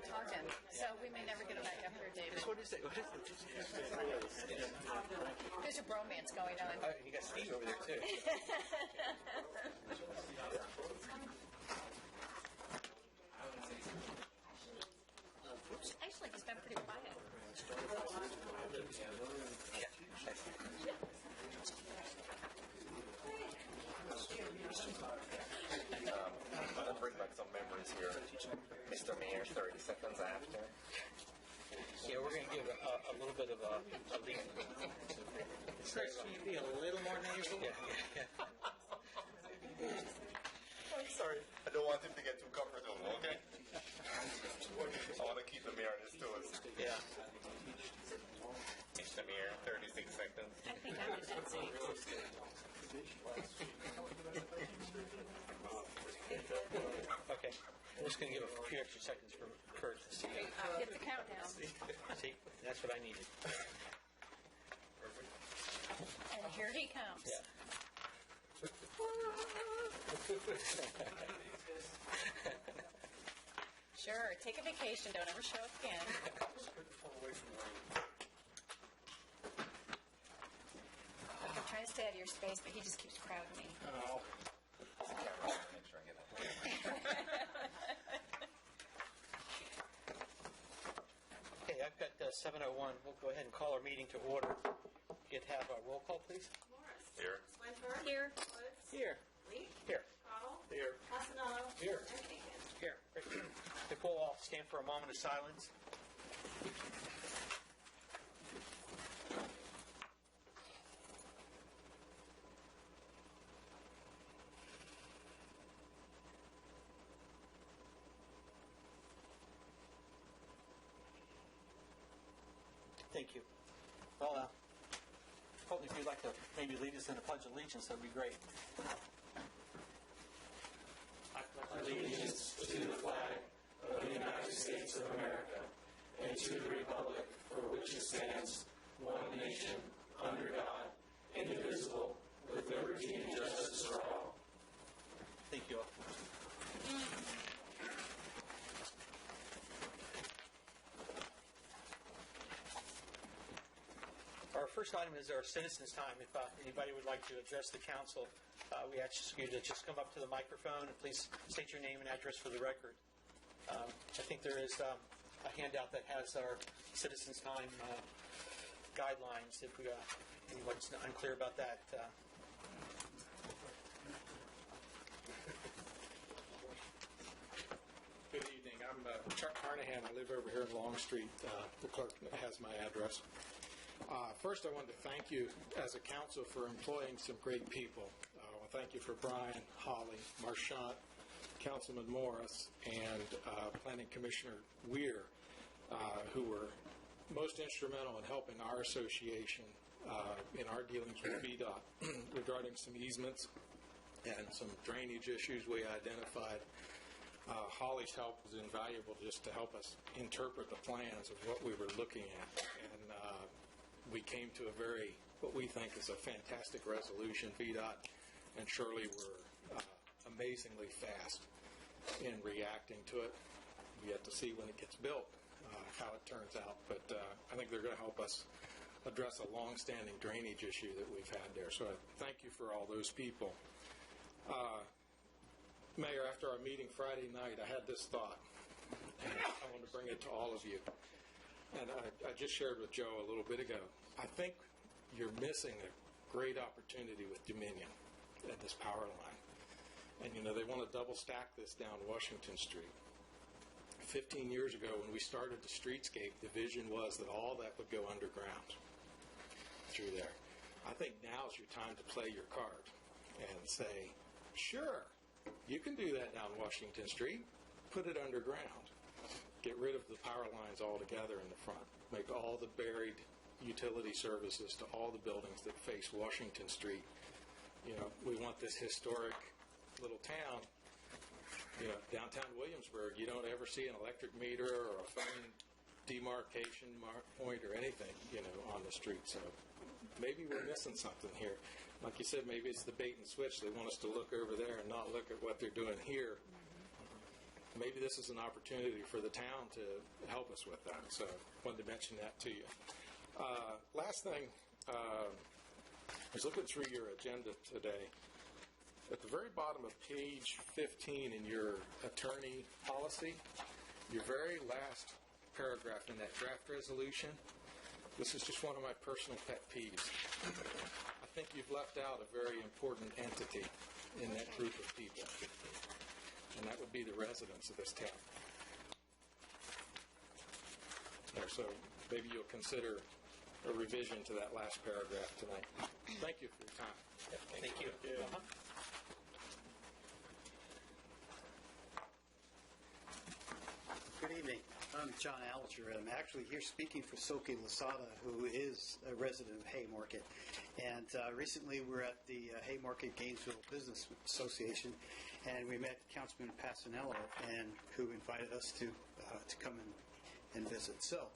started talking, so we may never get him back up here, David. What is it? What is it? There's a bromance going on. You got Steve over there, too. Actually, he's been pretty quiet. I'll bring back some memories here. Mr. Mayor, 30 seconds after. Yeah, we're going to give a little bit of a lead. Can you be a little more nasal? Yeah. I'm sorry. I don't want him to get too comfortable, okay? I want to keep the mayor on his toes. Yeah. Mr. Mayor, 36 seconds. I think I'm in that seat. Okay. I'm just going to give a few extra seconds for Kurt to see. Get the countdown. See? That's what I needed. Perfect. And here he comes. Yeah. Sure, take a vacation. Don't ever show up again. I'm trying to stay out of your space, but he just keeps crowding me. Make sure I get that. Okay, I've got 7:01. We'll go ahead and call our meeting to order. You'd have a roll call, please. Morris. Here. Swinburne. Here. Woods. Here. Lee. Here. Cottle. Here. Casanano. Here. And Aiken. Here. Nicole, I'll stand for a moment of silence. Thank you. Well, Colton, if you'd like to maybe lead us in a Pledge of Allegiance, that would be great. I pledge allegiance to the flag of the United States of America and to the republic for which it stands, one nation, under God, indivisible, with liberty and justice for all. Thank you all. Our first item is our citizens' time. If anybody would like to address the council, we ask you to just come up to the microphone and please state your name and address for the record. I think there is a handout that has our citizens' time guidelines. If anybody's unclear about that. Good evening. I'm Chuck Carnahan. I live over here in Long Street. The clerk has my address. First, I wanted to thank you as a council for employing some great people. I want to thank you for Brian, Holly, Marchant, Councilman Morris, and Planning Commissioner Weir, who were most instrumental in helping our association in our dealings with VDOT regarding some easements and some drainage issues we identified. Holly's help was invaluable just to help us interpret the plans of what we were looking at. And we came to what we think is a fantastic resolution. VDOT and Shirley were amazingly fast in reacting to it. We have to see when it gets built how it turns out. But I think they're going to help us address a long-standing drainage issue that we've had there. So I thank you for all those people. Mayor, after our meeting Friday night, I had this thought, and I want to bring it to all of you. And I just shared with Joe a little bit ago. I think you're missing a great opportunity with Dominion at this power line. And, they want to double stack this down Washington Street. 15 years ago, when we started the streetscape, the vision was that all that would go underground through there. I think now's your time to play your card and say, sure, you can do that down Washington Street. Put it underground. Get rid of the power lines altogether in the front. Make all the buried utility services to all the buildings that face Washington Street. We want this historic little town. Downtown Williamsburg, you don't ever see an electric meter or a phone demarcation point or anything, on the street. So maybe we're missing something here. Like you said, maybe it's the bait and switch. They want us to look over there and not look at what they're doing here. maybe this is an opportunity for the town to help us with that. So wanted to mention that to you. Last thing, I was looking through your agenda today. At the very bottom of page 15 in your attorney policy, your very last paragraph in that draft resolution, this is just one of my personal pet peeves. I think you've left out a very important entity in that group of people, and that would be the residents of this town. So maybe you'll consider a revision to that last paragraph tonight. Thank you for your time. Thank you. Good evening. I'm John Alger. I'm actually here speaking for Soki Lasada, who is a resident of Haymarket. And recently we were at the Haymarket Gainesville Business Association, and we met Councilman Passanello, and who invited us to come and visit. So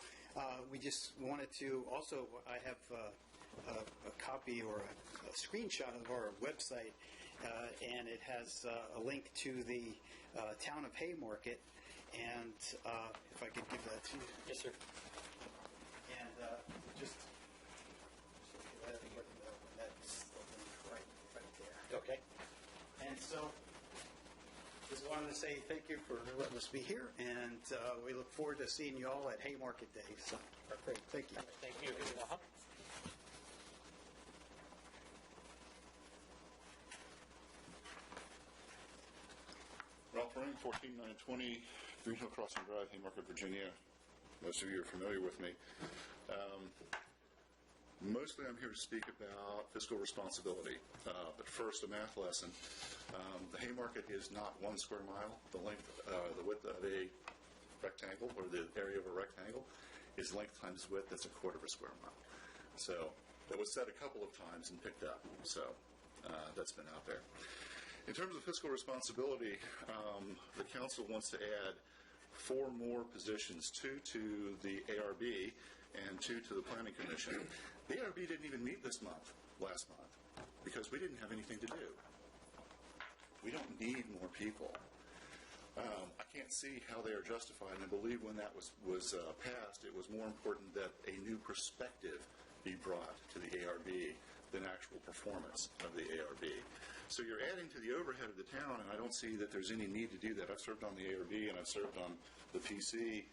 we just wanted to also, I have a copy or a screenshot of our website, and it has a link to the town of Haymarket. And if I could give that to you. Yes, sir. And just that's right there. Okay. And so just wanted to say thank you for letting us be here, and we look forward to seeing you all at Haymarket Day. So great. Thank you. Thank you. Ralph Ring, 14920 Green Hill Crossing Drive, Haymarket, Virginia. Most of you are familiar with me. Mostly I'm here to speak about fiscal responsibility. But first, a math lesson. The Haymarket is not 1 square mile. The width of a rectangle, or the area of a rectangle, is length times width. That's 1/4 of a square mile. So that was said a couple of times and picked up. So that's been out there. In terms of fiscal responsibility, the council wants to add 4 more positions, 2 to the ARB and 2 to the Planning Commission. The ARB didn't even meet last month, because we didn't have anything to do. We don't need more people. I can't see how they are justified, and I believe when that was passed, it was more important that a new perspective be brought to the ARB than actual performance of the ARB. So you're adding to the overhead of the town, and I don't see that there's any need to do that. I've served on the ARB and I've served on the PC,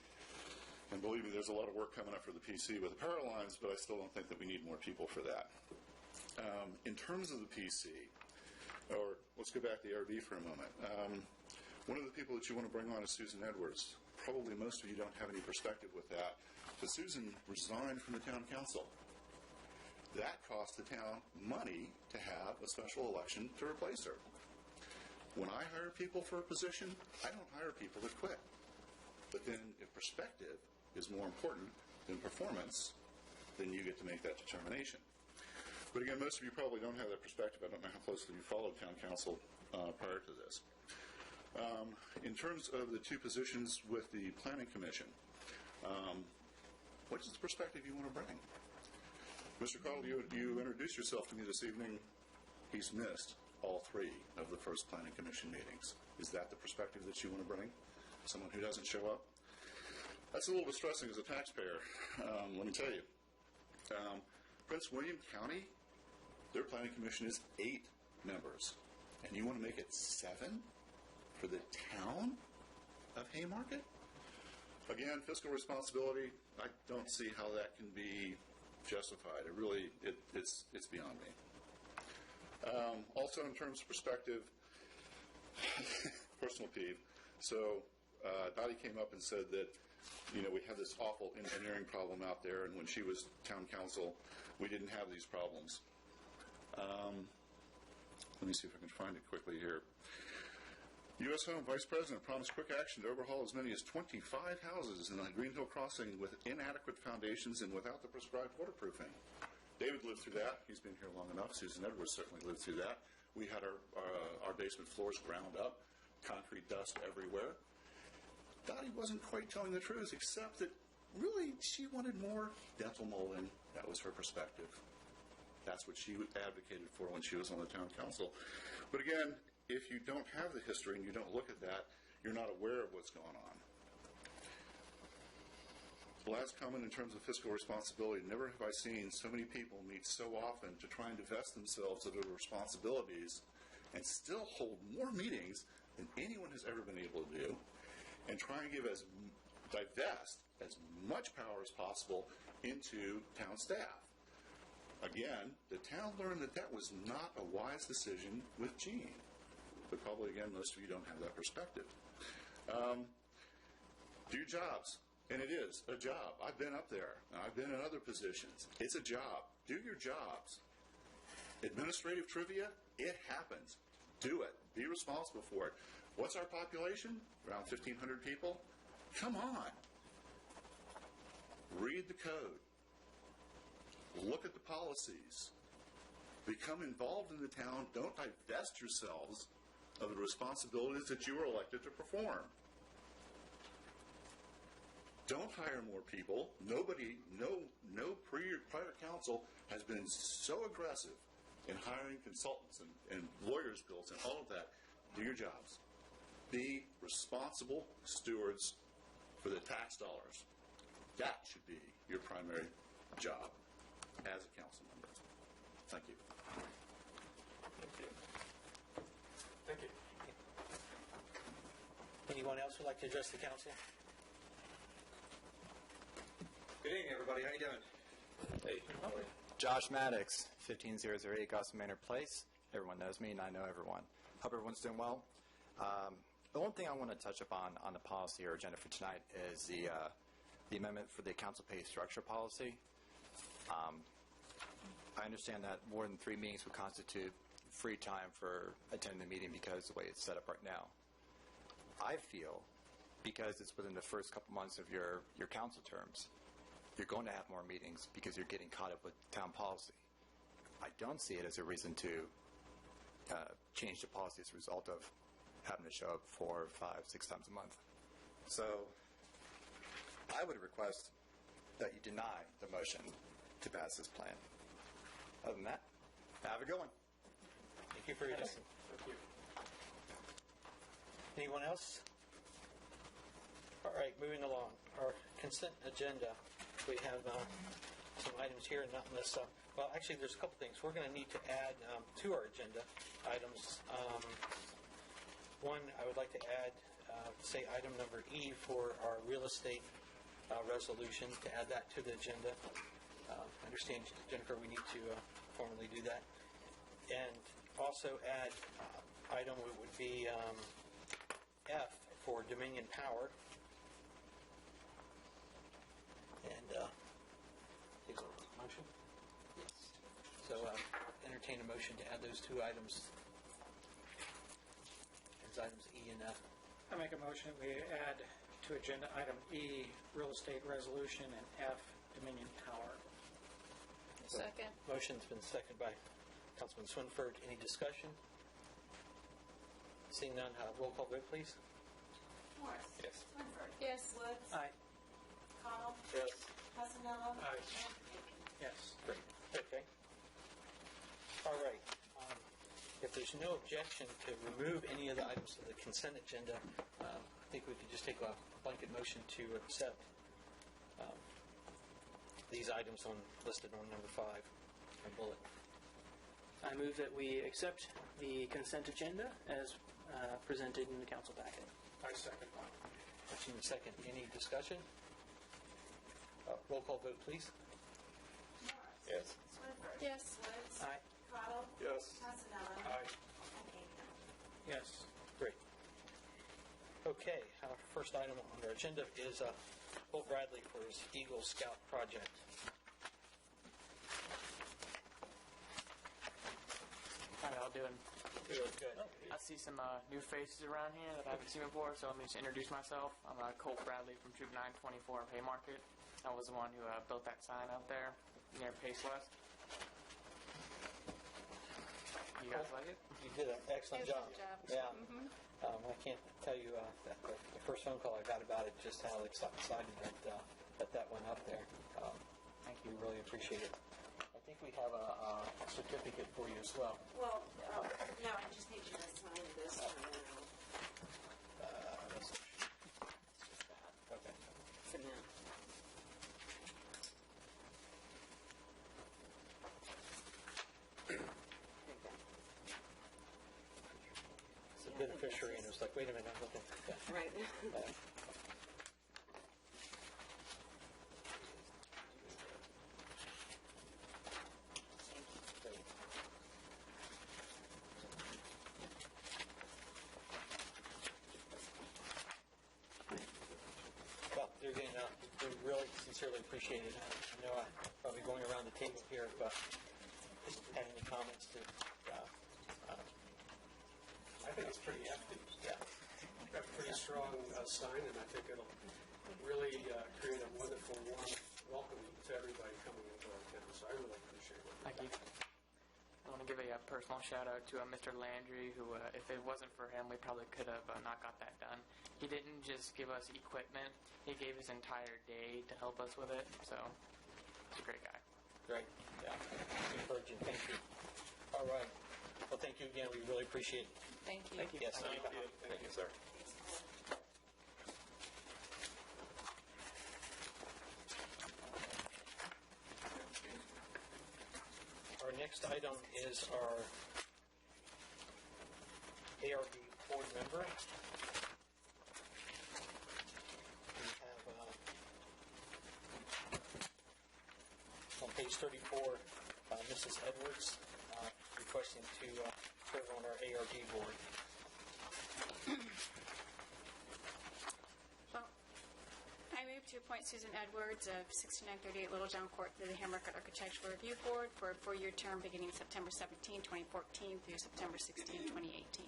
and believe me, there's a lot of work coming up for the PC with the power lines, but I still don't think that we need more people for that. In terms of the PC, or let's go back to the ARB for a moment. One of the people that you want to bring on is Susan Edwards. Probably most of you don't have any perspective with that, but Susan resigned from the town council. That cost the town money to have a special election to replace her. When I hire people for a position, I don't hire people that quit. But then if perspective is more important than performance, then you get to make that determination. But again, most of you probably don't have that perspective. I don't know how closely you followed town council prior to this. In terms of the 2 positions with the Planning Commission, what is the perspective you want to bring? Mr. Cottle, you introduced yourself to me this evening. He's missed all 3 of the first Planning Commission meetings. Is that the perspective that you want to bring? Someone who doesn't show up? That's a little distressing as a taxpayer, let me tell you. Prince William County, their Planning Commission is 8 members. And you want to make it 7 for the town of Haymarket? Again, fiscal responsibility, I don't see how that can be justified. It's beyond me. Also, in terms of perspective, personal peeve. So, Dottie came up and said that, we had this awful engineering problem out there, and when she was town council, we didn't have these problems. Let me see if I can find it quickly here. U.S. Home Vice President promised quick action to overhaul as many as 25 houses in the Green Hill Crossing with inadequate foundations and without the prescribed waterproofing. David lived through that. He's been here long enough. Susan Edwards certainly lived through that. We had our basement floors ground up, concrete dust everywhere. Dottie wasn't quite telling the truth, except that really she wanted more dental molding. That was her perspective. That's what she advocated for when she was on the town council. But again, if you don't have the history and you don't look at that, you're not aware of what's going on. The last comment in terms of fiscal responsibility, never have I seen so many people meet so often to try and divest themselves of their responsibilities and still hold more meetings than anyone has ever been able to do, and try and divest as much power as possible into town staff. Again, the town learned that was not a wise decision with Gene. But probably, again, most of you don't have that perspective. Do your jobs. And it is a job. I've been up there. I've been in other positions. It's a job. Do your jobs. Administrative trivia, it happens. Do it. Be responsible for it. What's our population? Around 1,500 people? Come on. Read the code. Look at the policies. Become involved in the town. Don't divest yourselves of the responsibilities that you were elected to perform. Don't hire more people. No prior council has been so aggressive in hiring consultants and lawyers' bills and all of that. Do your jobs. Be responsible stewards for the tax dollars. That should be your primary job as a council member. Thank you. Thank you. Thank you. Anyone else would like to address the council? Good evening, everybody. How you doing? Hey. Josh Maddox, 15008 Gotham Manor Place. Everyone knows me, and I know everyone. Hope everyone's doing well. The one thing I want to touch upon on the policy or agenda for tonight is the amendment for the council pay structure policy. I understand that more than 3 meetings would constitute free time for attending the meeting because of the way it's set up right now. I feel, because it's within the first couple months of your council terms, you're going to have more meetings because you're getting caught up with town policy. I don't see it as a reason to change the policy as a result of having to show up 4, 5, 6 times a month. So I would request that you deny the motion to pass this plan. Other than that, have a good one. Thank you for your time. Thank you. Anyone else? All right, moving along. Our consent agenda. We have some items here, not unless, well, actually, there's a couple things. We're going to need to add to our agenda items. One, I would like to add, say, item number E for our real estate resolution, to add that to the agenda. I understand, Jennifer, we need to formally do that. And also add item would be F for Dominion Power. And take a motion? Yes. So entertain a motion to add those 2 items. As items E and F. I make a motion we add to agenda item E, real estate resolution, and F, Dominion Power. Second. Motion's been seconded by Councilman Swinford. Any discussion? Seeing none, roll call vote, please. Morris. Yes. Swinford. Yes. Woods. Aye. Connell. Yes. Pasanello. Aye. And Aiken. Yes. Great. Okay. All right. If there's no objection to remove any of the items from the consent agenda, I think we could just take a blanket motion to accept these items listed on number 5, and bullet. I move that we accept the consent agenda as presented in the council packet. I second that. Motion and second. Any discussion? Roll call vote, please. Morris. Yes. Swinford. Yes. Woods. Aye. Connell. Yes. Pasanello. Aye. And Aiken. Yes. Great. Okay, our first item on our agenda is Bill Bradley for his Eagle Scout project. How y'all doing? Good. I see some new faces around here that I haven't seen before, so let me just introduce myself. I'm Colt Bradley from Troop 924 of Haymarket. I was the one who built that sign out there near Pace West. You guys like it? You did an excellent job. Excellent job. Yeah. I can't tell you the first phone call I got about it, just how excited that went up there. Thank you. We really appreciate it. I think we have a certificate for you as well. Well, no, I just need you to sign this one now. tree, and it was like, wait a minute, I'm looking. Right. Well, they're getting out. We really sincerely appreciate it. I know I'm probably going around the table here, but just had any comments to, I think it's pretty hefty. yeah. A pretty strong sign, and I think it'll really create a wonderful, warm welcome to everybody coming into our town. So I really appreciate it. Thank you. I want to give a personal shout out to Mr. Landry, who, if it wasn't for him, we probably could have not got that done. He didn't just give us equipment; he gave his entire day to help us with it. So, he's a great guy. Great. Yeah. Encouraging. Thank you. All right. Well, thank you again. We really appreciate it. Thank you. Thank you. Yes. Thank you. Thank you, sir. Our next item is our ARB board member. We have on page 34, Mrs. Edwards requesting to serve on our ARB board. Well, I move to appoint Susan Edwards of 6938 Little John Court to the Hammercut Architectural Review Board for a 4-year term beginning September 17, 2014 through September 16, 2018.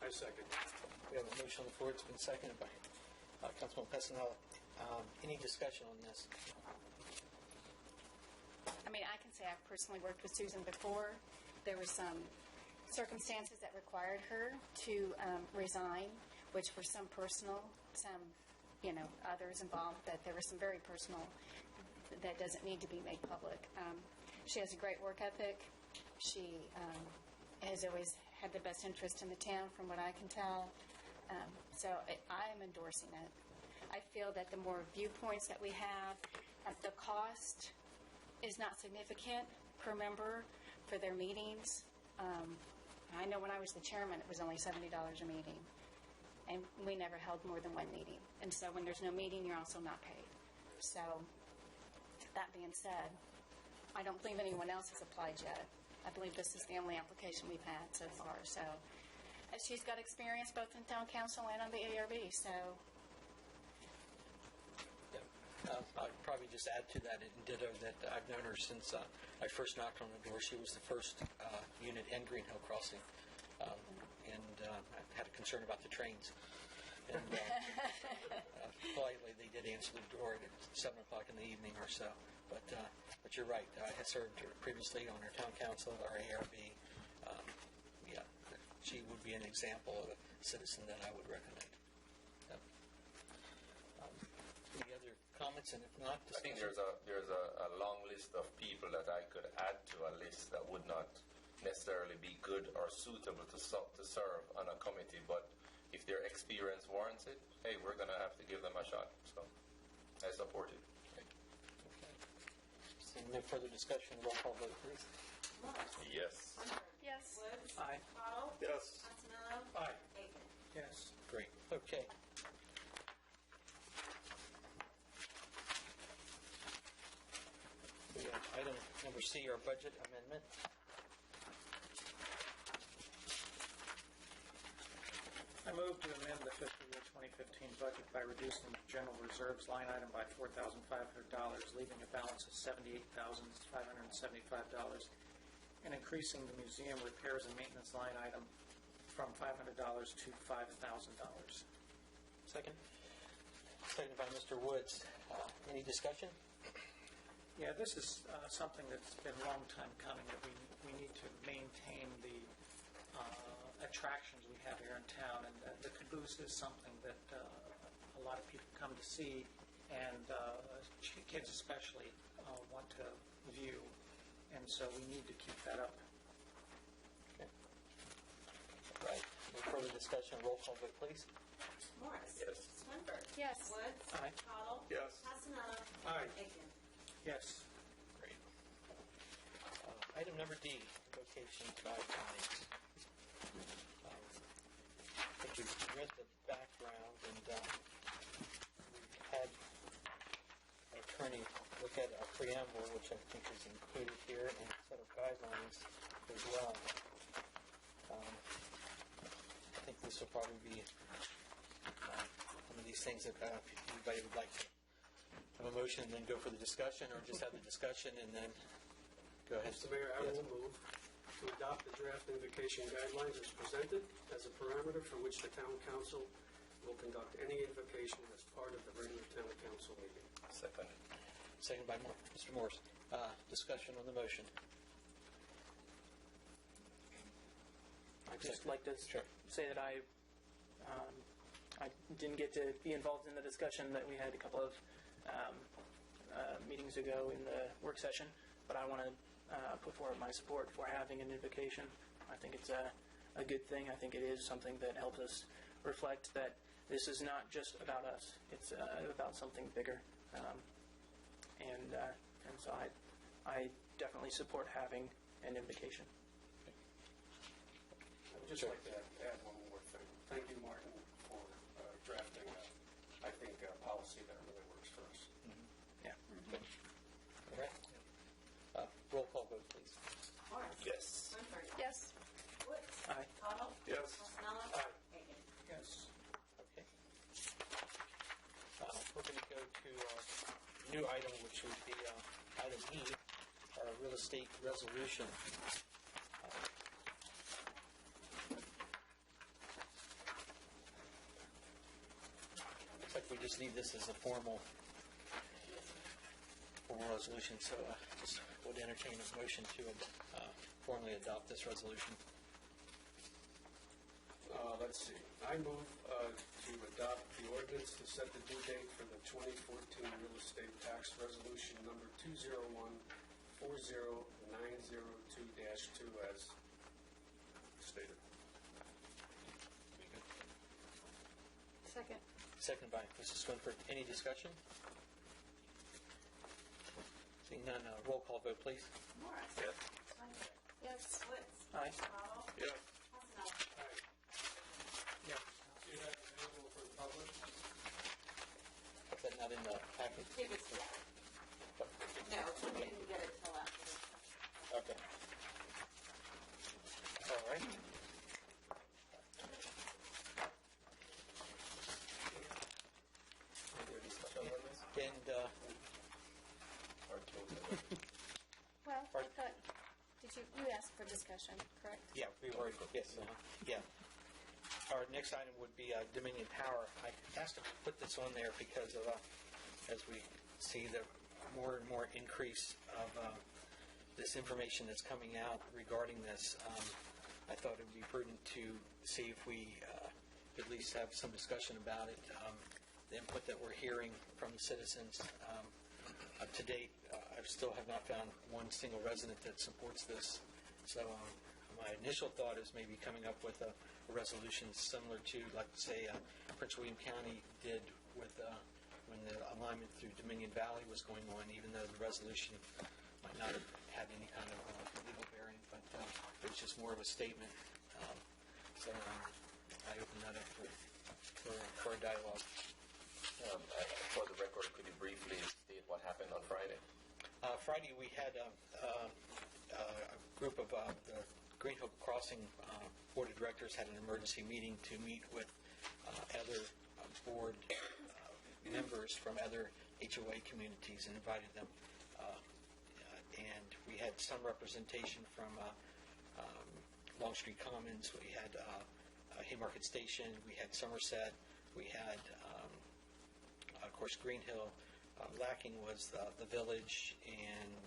I second. We have a motion on the floor. It's been seconded by Councilman Pessinella. Any discussion on this? I mean, I can say I've personally worked with Susan before. There were some circumstances that required her to resign, which were some personal, some, others involved, but there were some very personal that doesn't need to be made public. She has a great work ethic. She has always had the best interest in the town, from what I can tell. So I am endorsing it. I feel that the more viewpoints that we have, the cost is not significant per member for their meetings. I know when I was the chairman, it was only $70 a meeting, and we never held more than one meeting. And so when there's no meeting, you're also not paid. So that being said, I don't believe anyone else has applied yet. I believe this is the only application we've had so far. So she's got experience both in town council and on the ARB. So I'd probably just add to that, and ditto, that I've known her since I first knocked on the door. She was the first unit in Green Hill Crossing, and I had a concern about the trains. And politely, they did answer the door at 7 o'clock in the evening or so. But you're right. I had served her previously on our town council, our ARB. Yeah, she would be an example of a citizen that I would recommend. Any other comments? And if not, I think there's a long list of people that I could add to a list that would not necessarily be good or suitable to serve on a committee, but if their experience warrants it, hey, we're going to have to give them a shot. So I support it. Seeing no further discussion, roll call vote, please. Morris. Yes. yes. Woods. Aye. Cottle. Yes. Passanello. Aye. Aiken. Yes. Great. Okay. We have item number C, our budget amendment. I move to amend the fiscal year 2015 budget by reducing the general reserves line item by $4,500, leaving a balance of $78,575, and increasing the museum repairs and maintenance line item from $500 to $5,000. Second. Seconded by Mr. Woods. Any discussion? Yeah, this is something that's been a long time coming, that we need to maintain the attractions we have here in town, and the caboose is something that a lot of people come to see, and kids especially want to view, and so we need to keep that up. Okay. All right. No further discussion. Roll call vote, please. Morris. Yes. Swinburne. Yes. Woods. Aye. Cottle. Yes. Passanello. Aye. Aiken. Yes. Great. Item number D, vocation guidelines. I think we've read the background, and we've had our attorney look at a preamble, which I think is included here, and a set of guidelines as well. I think this will probably be one of these things that if anybody would like to have a motion and then go for the discussion, or just have the discussion and then go ahead. Mr. Mayor, I Yes. will move to adopt the draft invocation guidelines as presented as a parameter for which the town council will conduct any invocation as part of the regular town council meeting. Second. Second by Mr. Morse. Discussion on the motion. I'd just like to Sure. say that I didn't get to be involved in the discussion that we had a couple of meetings ago in the work session, but I want to put forward my support for having an invocation. I think it's a good thing. I think it is something that helps us reflect that this is not just about us. It's about something bigger. And so I definitely support having an invocation. I would just like to add one more thing. Thank you, Martin, for drafting, I think, a policy that really works for us. Yeah. All right. Roll call vote, please. Morris. Yes. Winfrey. Yes. Woods. Aye. Cottle. Yes. Rosanna. Aye. Hagan. Yes. Okay. We're going to go to our new item, which would be item E, our real estate resolution. Looks like we just need this as a formal resolution, so just would entertain a motion to formally adopt this resolution. Let's see. I move to adopt the ordinance to set the due date for the 2014 real estate tax resolution number 201-40902-2 as stated. Second. Second by Mrs. Swinford. Any discussion? Seeing none, roll call vote, please. Morris. Yes. Winfrey. Yes. Woods. Aye. Cottle. Yes. Rosanna. Yeah. Do that available for the public? Is that not in the package? It was, no, we didn't get it till after this. Okay. All right. And, Well, I thought, you asked for discussion, correct? yeah, we've already, yes, yeah. Our next item would be Dominion Power. I asked them to put this on there because of, as we see the more and more increase of this information that's coming out regarding this, I thought it would be prudent to see if we at least have some discussion about it. The input that we're hearing from the citizens to date, I still have not found one single resident that supports this. So my initial thought is maybe coming up with a resolution similar to, like, say, Prince William County did with when the alignment through Dominion Valley was going on, even though the resolution might not have had any kind of legal bearing, but it was just more of a statement. So I open that up for a dialogue. For the record, could you briefly state what happened on Friday? Friday we had a group of the Green Hill Crossing Board of Directors had an emergency meeting to meet with other board members from other HOA communities and invited them. And we had some representation from Longstreet Commons, we had Haymarket Station, we had Somerset, we had, of course, Green Hill. Lacking was the village and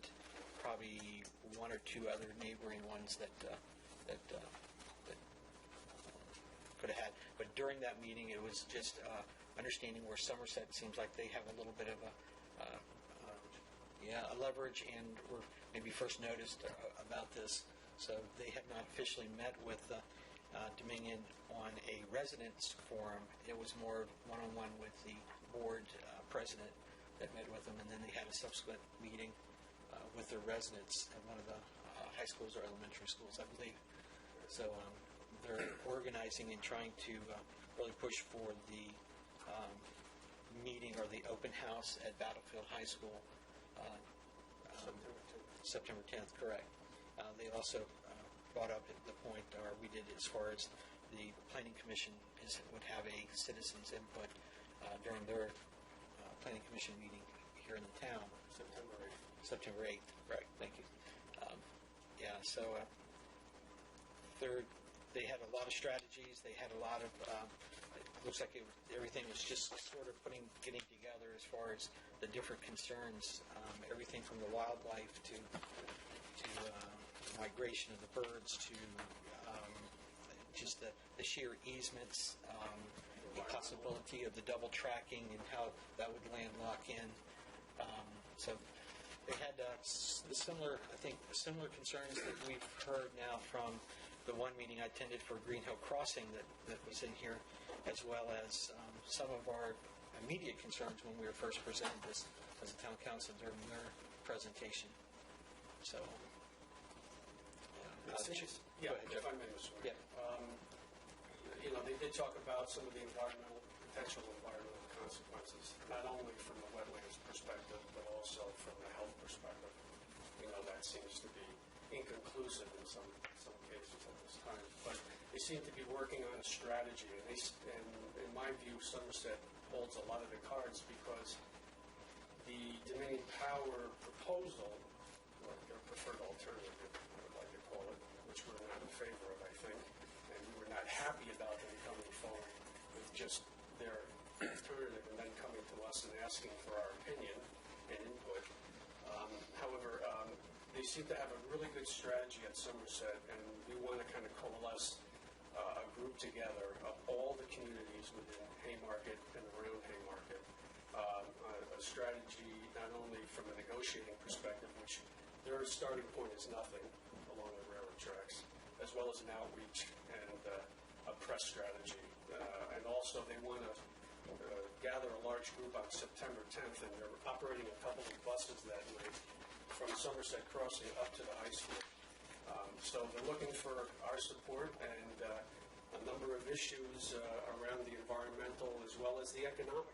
probably one or two other neighboring ones that could have had. But during that meeting, it was just understanding where Somerset seems like they have a little bit of a leverage and were maybe first noticed about this. So they have not officially met with Dominion on a residence forum. It was more one-on-one with the board president that met with them, and then they had a subsequent meeting with their residents at one of the high schools or elementary schools, I believe. So they're organizing and trying to really push for the meeting or the open house at Battlefield High School. September 10th, correct. They also brought up the point, or we did, as far as the Planning Commission would have a citizens input during their Planning Commission meeting here in the town. September 8th, right, thank you. So they had a lot of strategies. They had a lot of, it looks like everything was just sort of getting together as far as the different concerns, everything from the wildlife to migration of the birds to just the sheer easements, the possibility of the double tracking and how that would landlock in. So they had similar concerns that we've heard now from the one meeting I attended for Green Hill Crossing that was in here, as well as some of our immediate concerns when we were first presented this as a town council during their presentation. So, if I may, Mr. Mayor. Yeah. They did talk about some of the potential environmental consequences, not only from the wetlands perspective, but also from the health perspective. That seems to be inconclusive in some cases at this time. But they seem to be working on a strategy, and in my view, Somerset holds a lot of the cards because the Dominion Power proposal, or their preferred alternative, I would like to call it, which we're not in favor of, I think, and we were not happy about them coming forward with just their alternative and then coming to us and asking for our opinion and input. However, they seem to have a really good strategy at Somerset, and we want to kind of coalesce a group together of all the communities within Haymarket and around Haymarket. A strategy not only from a negotiating perspective, which their starting point is nothing along the railroad tracks, as well as an outreach and a press strategy. And also they want to gather a large group on September 10th, and they're operating a couple of buses that night from Somerset Crossing up to the high school. So they're looking for our support and a number of issues around the environmental as well as the economic.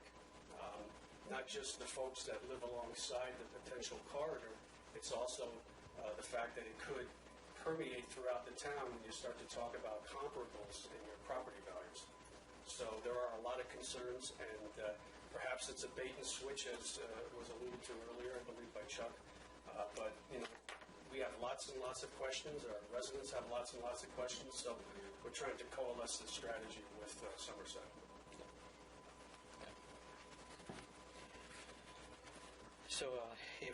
Not just the folks that live alongside the potential corridor, it's also the fact that it could permeate throughout the town when you start to talk about comparables in your property values. So there are a lot of concerns, and perhaps it's a bait and switch, as was alluded to earlier, I believe, by Chuck. But we have lots and lots of questions. Our residents have lots and lots of questions. So we're trying to coalesce the strategy with Somerset. So if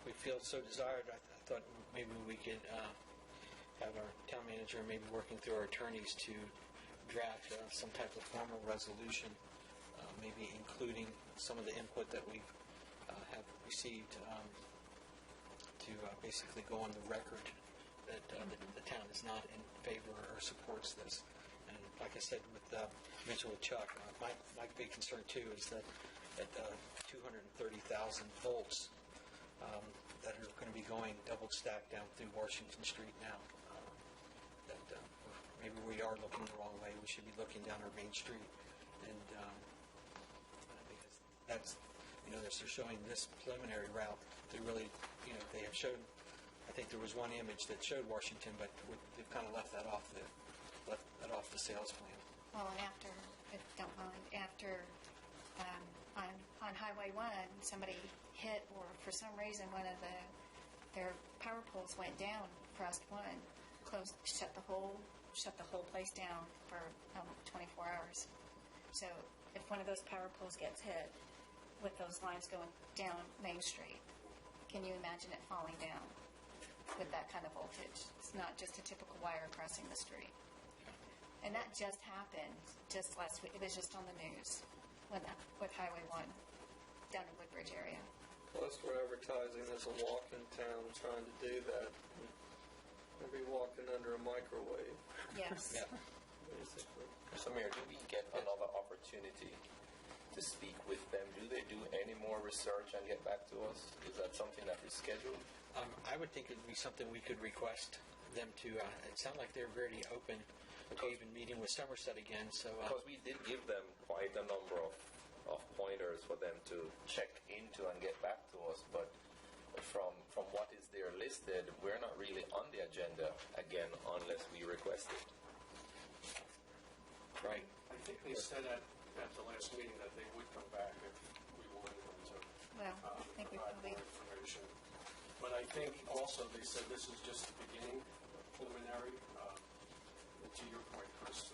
we feel so desired, I thought maybe we could have our town manager maybe working through our attorneys to draft some type of formal resolution, maybe including some of the input that we have received to basically go on the record that the town is not in favor or supports this. And like I said, mentioned with Chuck, my big concern too is that at 230,000 volts that are going to be going double stacked down through Washington Street now, that maybe we are looking the wrong way. We should be looking down our main street, and because that's, they're showing this preliminary route. They really, they have shown. I think there was one image that showed Washington, but they've kind of left that off the sales plan. Well, and after, if you don't mind, on Highway 1, somebody hit, or for some reason one of their power poles went down. Frost 1 shut the whole place down for 24 hours. So if one of those power poles gets hit with those lines going down Main Street, can you imagine it falling down with that kind of voltage? It's not just a typical wire crossing the street. And that just happened just last week. It was just on the news with Highway 1 down in Woodbridge area. Plus, we're advertising as a walk-in town, trying to do that. We'll be walking under a microwave. Yes. Yeah. Basically. So, Mayor, do we get another opportunity to speak with them? Do they do any more research and get back to us? Is that something that is scheduled? I would think it would be something we could request them to. It sounded like they're very open Okay, you've been meeting with Somerset again, so... Because we did give them quite a number of pointers for them to check into and get back to us, but from what is there listed, we're not really on the agenda again unless we request it. Right. I think they said at the last meeting that they would come back if we wanted them to Well, I think we provide probably... more information. But I think also they said this is just the beginning, preliminary. And to your point, Chris,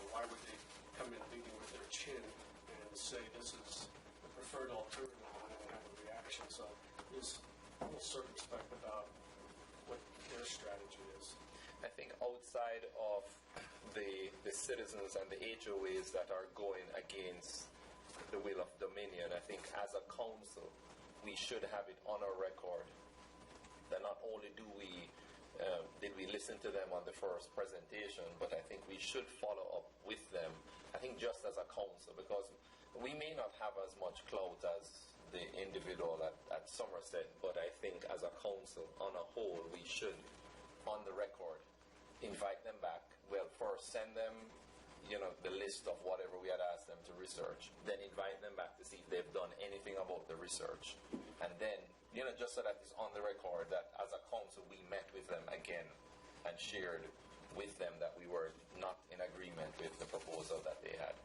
why would they come in leading with their chin and say this is the preferred alternative and then have a reaction? So there's a little circumspect about what their strategy is. I think outside of the citizens and the HOAs that are going against the will of Dominion, I think as a council, we should have it on our record that not only did we listen to them on the first presentation, but I think we should follow up with them, I think just as a council, because we may not have as much clout as the individual at Somerset, but I think as a council on a whole, we should, on the record, invite them back. Well, first send them, the list of whatever we had asked them to research, then invite them back to see if they've done anything about the research. And then, just so that it's on the record that as a council we met with them again and shared with them that we were not in agreement with the proposal that they had.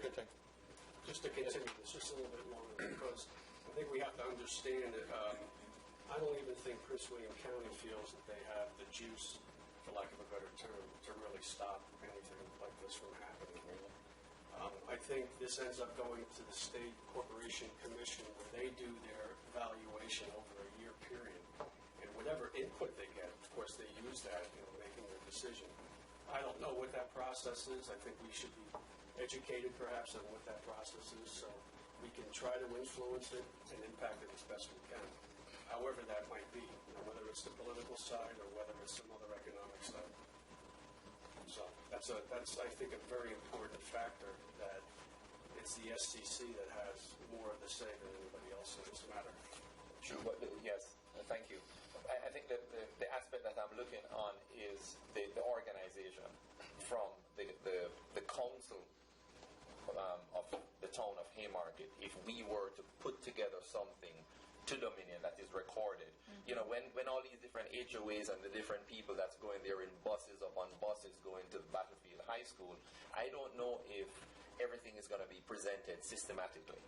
Good thing. Just to continue this just a little bit longer, because I think we have to understand that I don't even think Prince William County feels that they have the juice, for lack of a better term, to really stop anything like this from happening, really. I think this ends up going to the State Corporation Commission where they do their evaluation over a year period. And whatever input they get, of course, they use that in making their decision. I don't know what that process is. I think we should be educated perhaps on what that process is so we can try to influence it and impact it as best we can. However that might be, whether it's the political side or whether it's some other economic side. So that's I think, a very important factor, that it's the SCC that has more of the say than anybody else in this matter. Sure. But, yes, thank you. I think that the aspect that I'm looking on is the organization from the council of the town of Haymarket. If we were to put together something to Dominion that is recorded, when all these different HOAs and the different people that's going there in buses upon buses going to Battlefield High School, I don't know if everything is going to be presented systematically.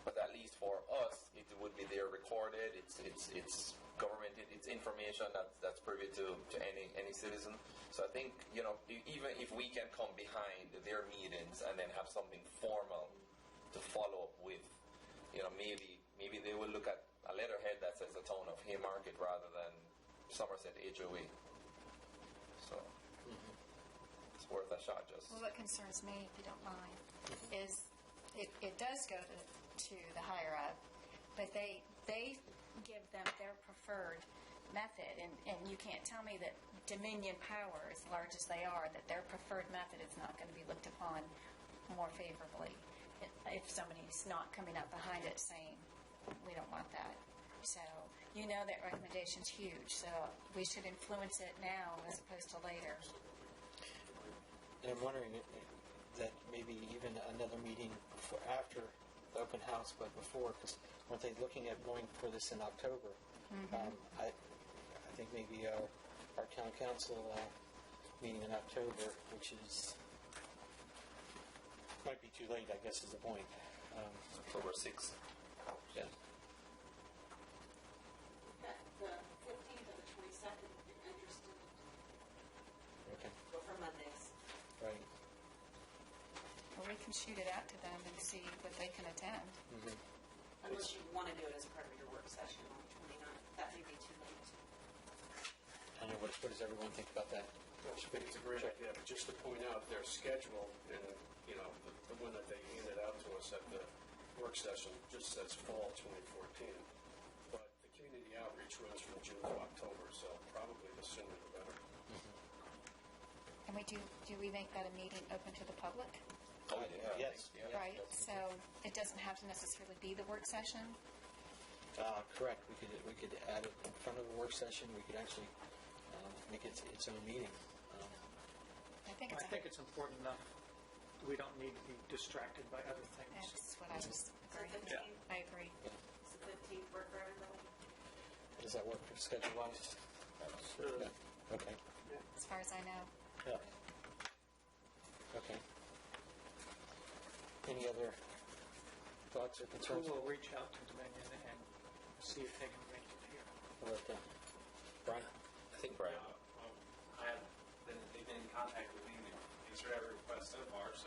But at least for us, it would be there recorded. It's government. It's information that's privy to any citizen. So I think even if we can come behind their meetings and then have something formal to follow up with, maybe they will look at a letterhead that says the town of Haymarket rather than Somerset HOA. So it's worth a shot. Just Well, what concerns me, if you don't mind, is it does go to the higher up, but they give them their preferred method, and you can't tell me that Dominion Power, as large as they are, that their preferred method is not going to be looked upon more favorably if somebody's not coming up behind it saying, we don't want that. So that recommendation's huge, so we should influence it now as opposed to later. And I'm wondering that maybe even another meeting after the open house, but before, because weren't they looking at going for this in October? I think maybe our town council meeting in October, which might be too late, I guess is the point. October 6th. Yeah. The 15th or the 22nd, if you're interested. Okay. Go for Mondays. Right. Or we can shoot it out to them and see what they can attend. Unless you want to do it as part of your work session on the 29th. That may be too late. I know. What does everyone think about that? I think it's a great idea, but just to point out their schedule, and the one that they handed out to us at the work session just says fall 2014, but the community outreach runs from June to October, so probably the sooner the better. And do we make that a meeting open to the public? Oh, yeah. Yes. Right, so it doesn't have to necessarily be the work session? Correct. We could add it in front of the work session. We could actually make it its own meeting. I think I think it's important enough. We don't need to be distracted by other things. That's what I was agreeing. Yeah. I agree. Does the 15th work for everybody? Does that work for schedule-wise? Yeah. Okay. As far as I know. Yeah. Okay. Any other thoughts or Who concerns? will reach out to Dominion and see if they can make it here? How about that? Brian? I think Brian. They've been in contact with me and they've answered every request so far, so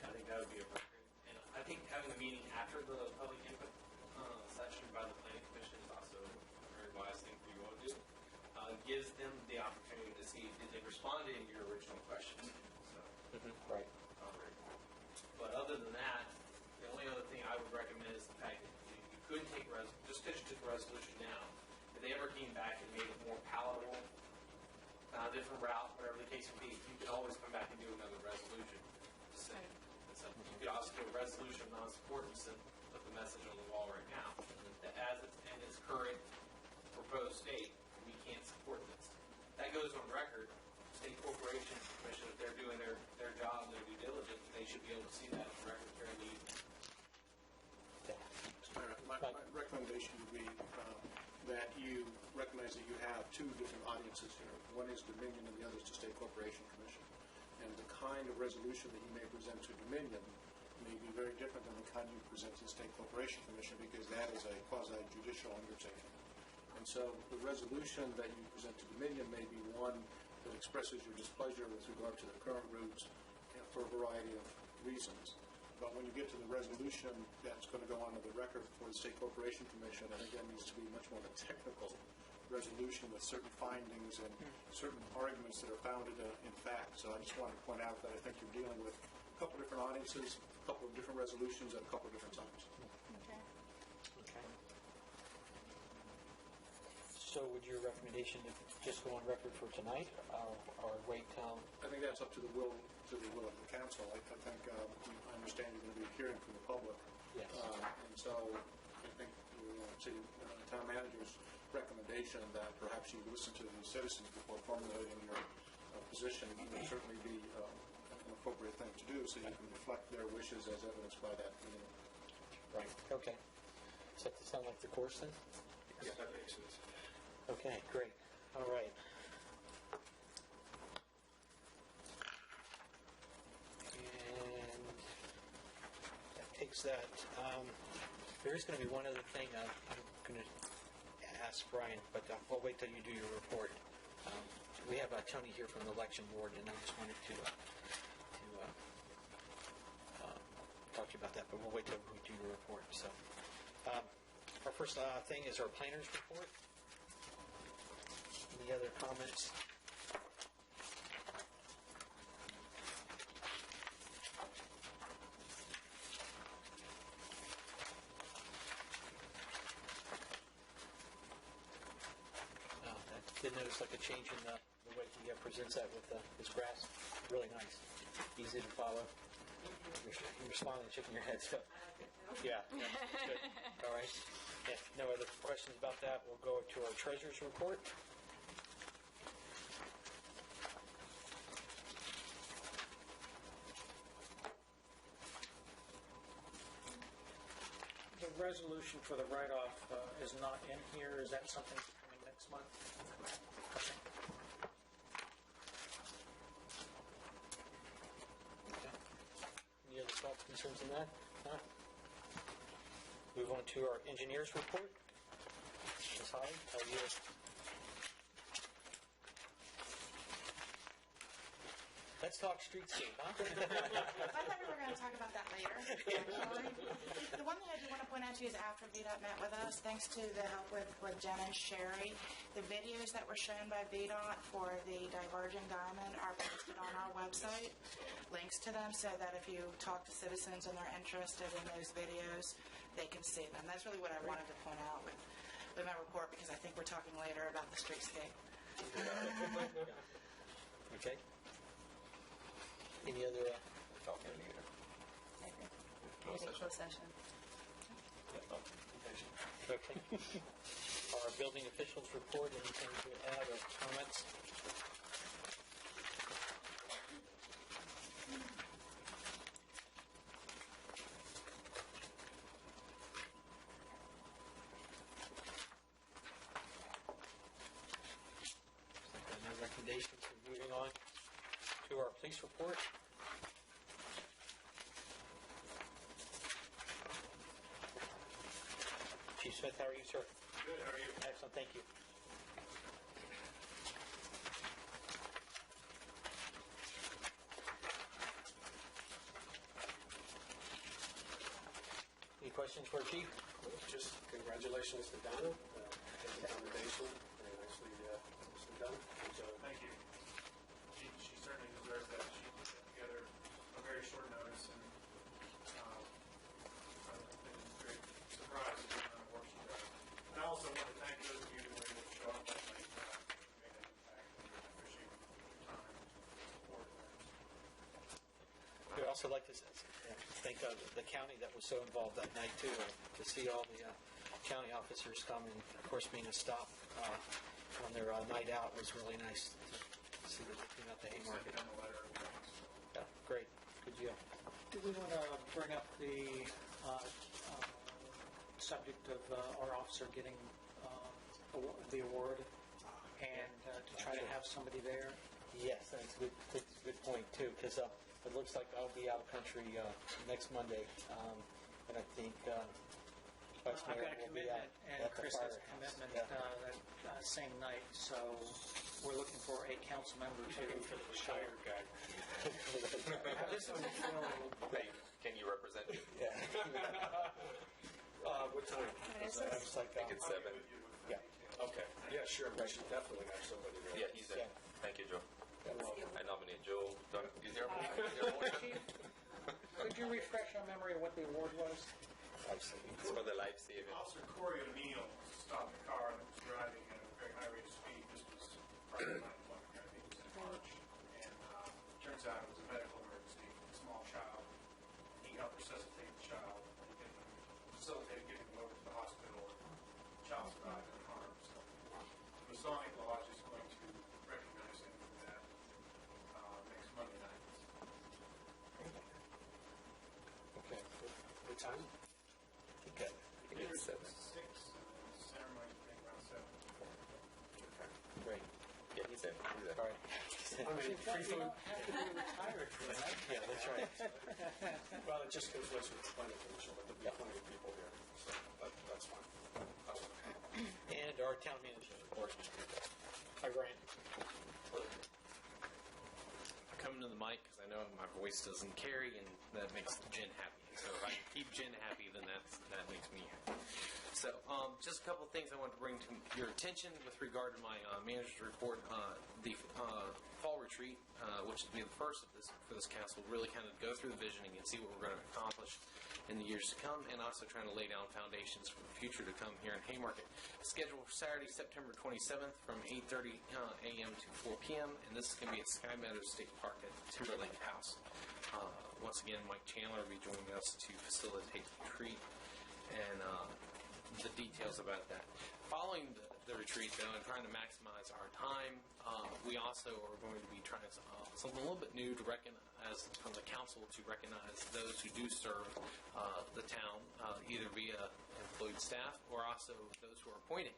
I think that would be appropriate. And I think having the meeting after the public input session by the planning commission is also a very wise thing for you all to do. Gives them the opportunity to see did they respond to any of your original questions. So, Right. but other than that, the only other thing I would recommend is the fact that you could take just because you took a resolution now, if they ever came back and made it more palatable, different route, whatever the case may be, you could always come back and do another resolution. So you could also do a resolution of non-supportance and put the message on the wall right now that as it's in its current proposed state, we can't support this. That goes on record. State Corporation Commission, if they're doing their job, their due diligence, they should be able to see that on record fairly easily. My recommendation would be that you recognize that you have two different audiences here. One is Dominion and the other is the State Corporation Commission. And the kind of resolution that you may present to Dominion may be very different than the kind you present to the State Corporation Commission because that is a quasi-judicial undertaking. And so the resolution that you present to Dominion may be one that expresses your displeasure with regard to the current routes for a variety of reasons. But when you get to the resolution that's going to go onto the record for the State Corporation Commission, I think that needs to be much more of a technical resolution with certain findings and certain arguments that are founded in fact. So I just wanted to point out that I think you're dealing with a couple different audiences, a couple of different resolutions at a couple of different times. Okay. Okay. So would your recommendation to just go on record for tonight or wait till? I think that's up to the will of the council. I think I understand you're going to be hearing from the public. Yes. And so I think the town manager's recommendation that perhaps you listen to the citizens before formulating your position would certainly be an appropriate thing to do so you can reflect their wishes as evidenced by that meeting. Right. Okay. Does that sound like the course then? Yes, that makes sense. Okay, great. All right. And that takes that. There is going to be one other thing I'm going to ask Brian, but I'll wait till you do your report. We have Tony here from the election board, and I just wanted to talk to you about that, but we'll wait till we do your report. So, our first thing is our planner's report. Any other comments? Did notice like a change in the way he presents that with his graphs. Really nice. Easy to follow. You're smiling and shaking your head. So, yeah, good. All right. If no other questions about that, we'll go to our treasurer's report. The resolution for the write-off is not in here. Is that something that's coming next month? Okay. Any other thoughts, concerns on that? No? Move on to our engineer's report. Ms. Holly, how are you? Let's talk streetscape, huh? I thought we were going to talk about that later, actually. The one thing I do want to point out to you is after VDOT met with us, thanks to the help with Jen and Sherry, the videos that were shown by VDOT for the diverging diamond are posted on our website, links to them, so that if you talk to citizens and they're interested in those videos, they can see them. That's really what I wanted to point out with my report, because I think we're talking later about the streetscape. Okay. Any other? Talking later. Maybe closed session. Okay. our building officials report. Anything to add or comments? No recommendations. We're moving on to our police report. Chief Smith, how are you, sir? Good, how are you? Excellent, thank you. Any questions for our chief? Just congratulations to Donna. The commendation, very nicely done. So, thank you. She certainly deserves that. She put that together a very short notice, and I've been very surprised at the amount of work she does. And I also want to thank those of you who were able to show up that night. Made an impact. I appreciate your time and support. We'd also like to thank the county that was so involved that night, too, to see all the county officers come, and, of course, being a stop on their night out was really nice to see that they came out to Haymarket. Yeah, great. Good deal. Do we want to bring up the subject of our officer getting the award and to try to have somebody there? Yes, that's a good point, too, because it looks like I'll be out of country next Monday, and I think Vice I've Mayor got a will be commitment, out and at the Chris has a firehouse. commitment Yeah. that same night, so we're looking for a council member to show. guy. This is a Hey, can you represent me? Yeah. What time? It's like, I think it's 7. yeah. Okay. Yeah, sure. We should definitely have somebody there. Yeah, he's in. Yeah. Thank you, Joe. I nominate Joe. Is there a motion? Could you refresh our memory of what the award was? It's for the life saving. Officer Corey O'Neill stopped a car that was driving at a very high rate of speed. This was prior to 9/11, I think it was in March. And turns out it was a medical emergency, a small child. He helped resuscitate the child and facilitated getting him over to the hospital. The child survived unharmed. So the Masonic Lodge is going to recognize him for that next Monday night. Okay. What time? Okay. I think it's 7. 6, and the ceremony I think around 7. Great. Yeah, he's in. He's in. All right. I mean, free You food. don't have to be retired for that. Yeah, that's right. Well, it just gives us plenty of information, but there'll be plenty of people here, so that's fine. And our town manager report. Hi, Brian. I'm coming to the mic because I know my voice doesn't carry, and that makes Jen happy. So if I can keep Jen happy, then that makes me happy. So just a couple of things I want to bring to your attention with regard to my manager's report. The fall retreat, which will be the first for this council, really kind of go through the visioning and see what we're going to accomplish in the years to come, and also trying to lay down foundations for the future to come here in Haymarket. Scheduled for Saturday, September 27th from 8:30 a.m. to 4 p.m., and this is going to be at Sky Meadows State Park at Timberlake House. Once again, Mike Chandler will be joining us to facilitate the retreat and the details about that. Following the retreat, though, and trying to maximize our time, we also are going to be trying something a little bit new to recognize from the council to recognize those who do serve the town, either via employed staff or also those who are appointed.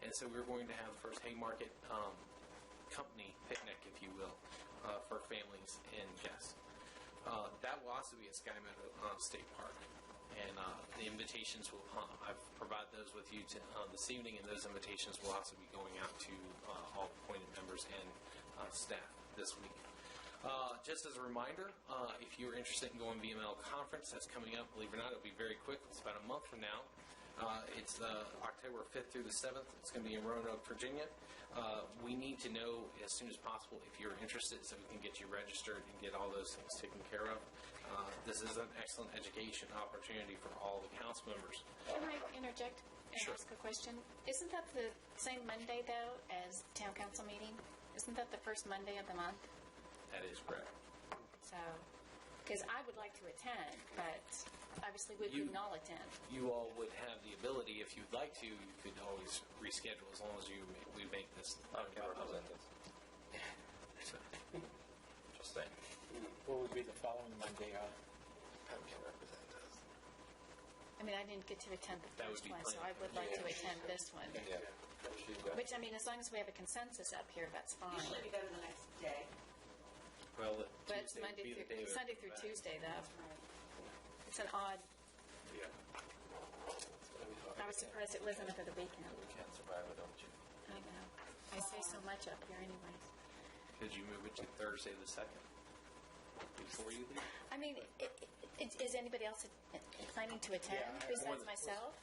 And so we're going to have the first Haymarket company picnic, if you will, for families and guests. That will also be at Sky Meadow State Park. And the invitations will, I've provided those with you this evening, and those invitations will also be going out to all appointed members and staff this week. Just as a reminder, if you're interested in going to VML conference, that's coming up. Believe it or not, it'll be very quick. It's about a month from now. It's October 5th through the 7th. It's going to be in Roanoke, Virginia. We need to know as soon as possible if you're interested so we can get you registered and get all those things taken care of. This is an excellent education opportunity for all the council members. Can I interject and Sure. ask a question? Isn't that the same Monday, though, as town council meeting? Isn't that the first Monday of the month? That is correct. So, because I would like to attend, but obviously we You- couldn't all attend. You all would have the ability, if you'd like to, you could always reschedule as long as we make this. I can represent it. So, Just saying. What would be the following Monday? I can represent us. I mean, I didn't get to attend the That would first be one, so I planning. would like to attend this one. Yeah. Which, I mean, as long as we have a consensus up here, that's fine. Usually we go to the next day. well, But it's Tuesday would be the day of Sunday through back. Tuesday, though. It's an odd, Yeah. I was surprised it wasn't over the weekend. We can't survive without you. I know. I say so much up here anyways. Could you move it to Thursday the 2nd before you leave? I mean, is anybody else planning to attend besides myself?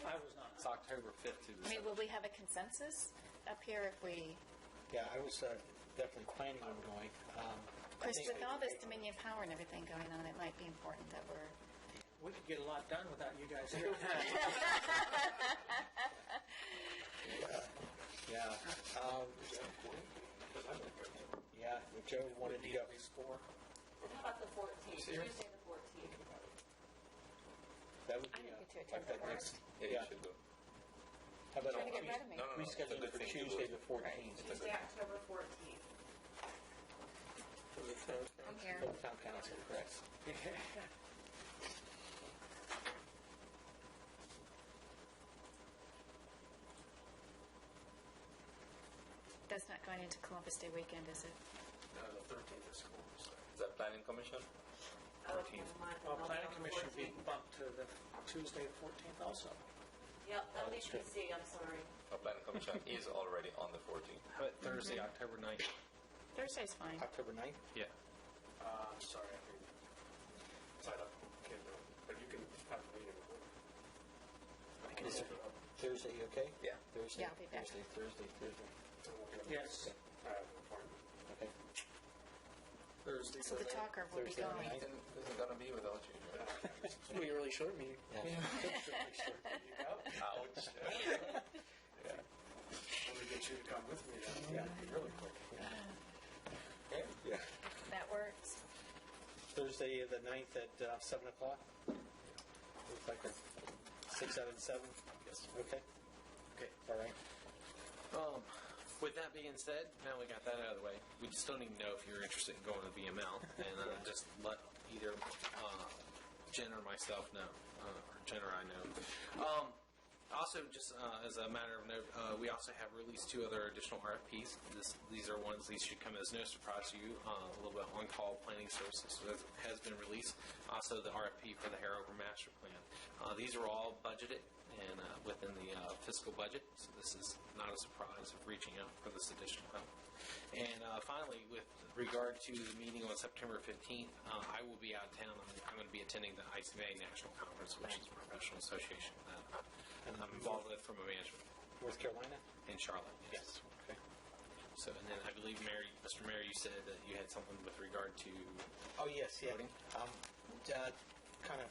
I was not. It's October 5th to the I mean, 7th. will we have a consensus up here if we, Yeah, I was definitely planning on going. of course, with all this Dominion Power and everything going on, it might be important that we're... We could get a lot done without you guys here. Yeah. Yeah, Joe wanted to go. How about the 14th? Tuesday the 14th. That would I be didn't get to like attend that the next. Yeah, you should go. How about Trying to get rid of me. No, it's a reschedule good for thing to do. Tuesday the 14th? Tuesday, October 14th. I'm here. For the town council, correct? That's not going into Columbus Day weekend, is it? No, the 13th is school. So. Is that planning commission? Oh, never mind. Well, I'll be planning on the commission would be 14th. bumped to the Tuesday, the 14th also. Yep, that'll be PC, I'm sorry. Planning commission is already on the 14th. But Thursday, October 9th. Thursday's fine. October 9th? Yeah. Sorry, I can sign up. Can't do it. But you can have a meeting. Is Thursday okay? Yeah. Thursday, Yeah, I'll be back. Thursday. Yes. I have an appointment. Okay. Thursday. So the talker will be Thursday going. night. Isn't going to be without you. It's going to be a really short meeting. Ouch. Let me get you to come with me then. Yeah. Really quick. Okay. Yeah. That works. Thursday the 9th at 7 o'clock. Looks like a 6 out of 7. Yes. Okay. Okay. All right. With that being said, now we got that out of the way. We just don't even know if you're interested in going to VML, and just let either Jen or myself know, or Jen or I know. Also, just as a matter of note, we also have released 2 other additional RFPs. These are ones, these should come as no surprise to you. A little bit on-call planning services has been released. Also, the RFP for the Hairover Master Plan. These are all budgeted and within the fiscal budget, so this is not a surprise of reaching out for this additional help. And finally, with regard to the meeting on September 15th, I will be out of town. I'm going to be attending the ICMA National Conference, which is a professional association that I'm involved with from a management. North Carolina? In Charlotte, yes. Okay. So, and then I believe, Mr. Mayor, you said that you had something with regard to Oh, yes, yeah. voting? Kind of,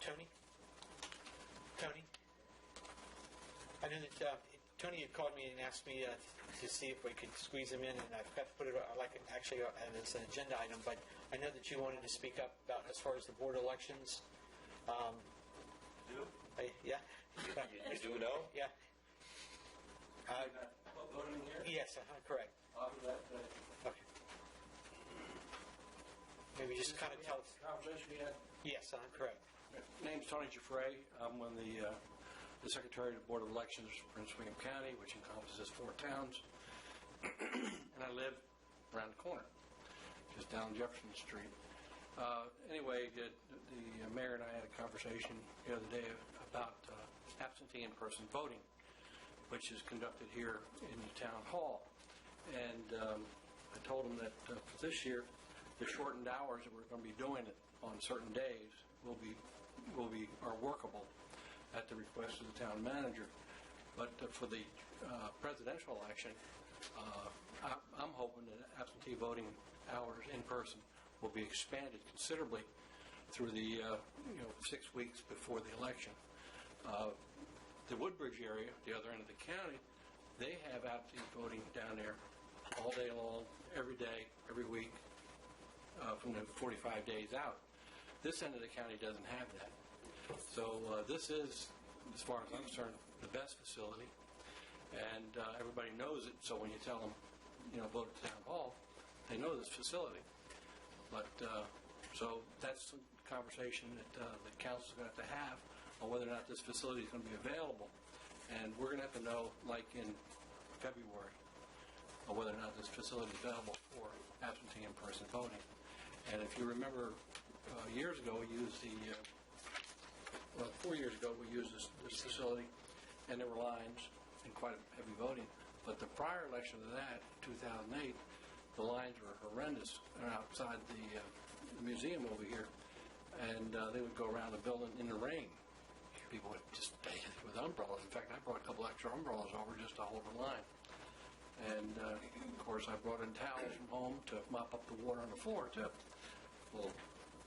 Tony? I know that Tony had called me and asked me to see if we could squeeze him in, and I've got to put it actually as an agenda item, but I know that you wanted to speak up about as far as the board elections. Do? Yeah? You do know? Yeah. Voting here? Yes, correct. I'll do that. Okay. Maybe just kind of tell us. Conversation we had. Yes, correct. Name's Tony Giuffre. I'm one of the Secretary of the Board of Elections for Prince William County, which encompasses 4 towns. And I live around the corner, just down Jefferson Street. Anyway, the mayor and I had a conversation the other day about absentee in-person voting, which is conducted here in the town hall. And I told him that for this year, the shortened hours that we're going to be doing it on certain days are workable at the request of the town manager. But for the presidential election, I'm hoping that absentee voting hours in person will be expanded considerably through the 6 weeks before the election. The Woodbridge area, the other end of the county, they have absentee voting down there all day long, every day, every week, from the 45 days out. This end of the county doesn't have that. So this is, as far as I'm concerned, the best facility, and everybody knows it. So when you tell them, vote at town hall, they know this facility. But so that's some conversation that the council's going to have on whether or not this facility is going to be available, and we're going to have to know, like in February, whether or not this facility is available for absentee in-person voting. And if you remember, years ago we used 4 years ago we used this facility, and there were lines and quite a heavy voting. But the prior election to that, 2008, the lines were horrendous outside the museum over here, and they would go around the building in the rain. People would just stay with umbrellas. In fact, I brought a couple extra umbrellas over just to hold the line. And, of course, I brought in towels from home to mop up the water on the floor, too. A little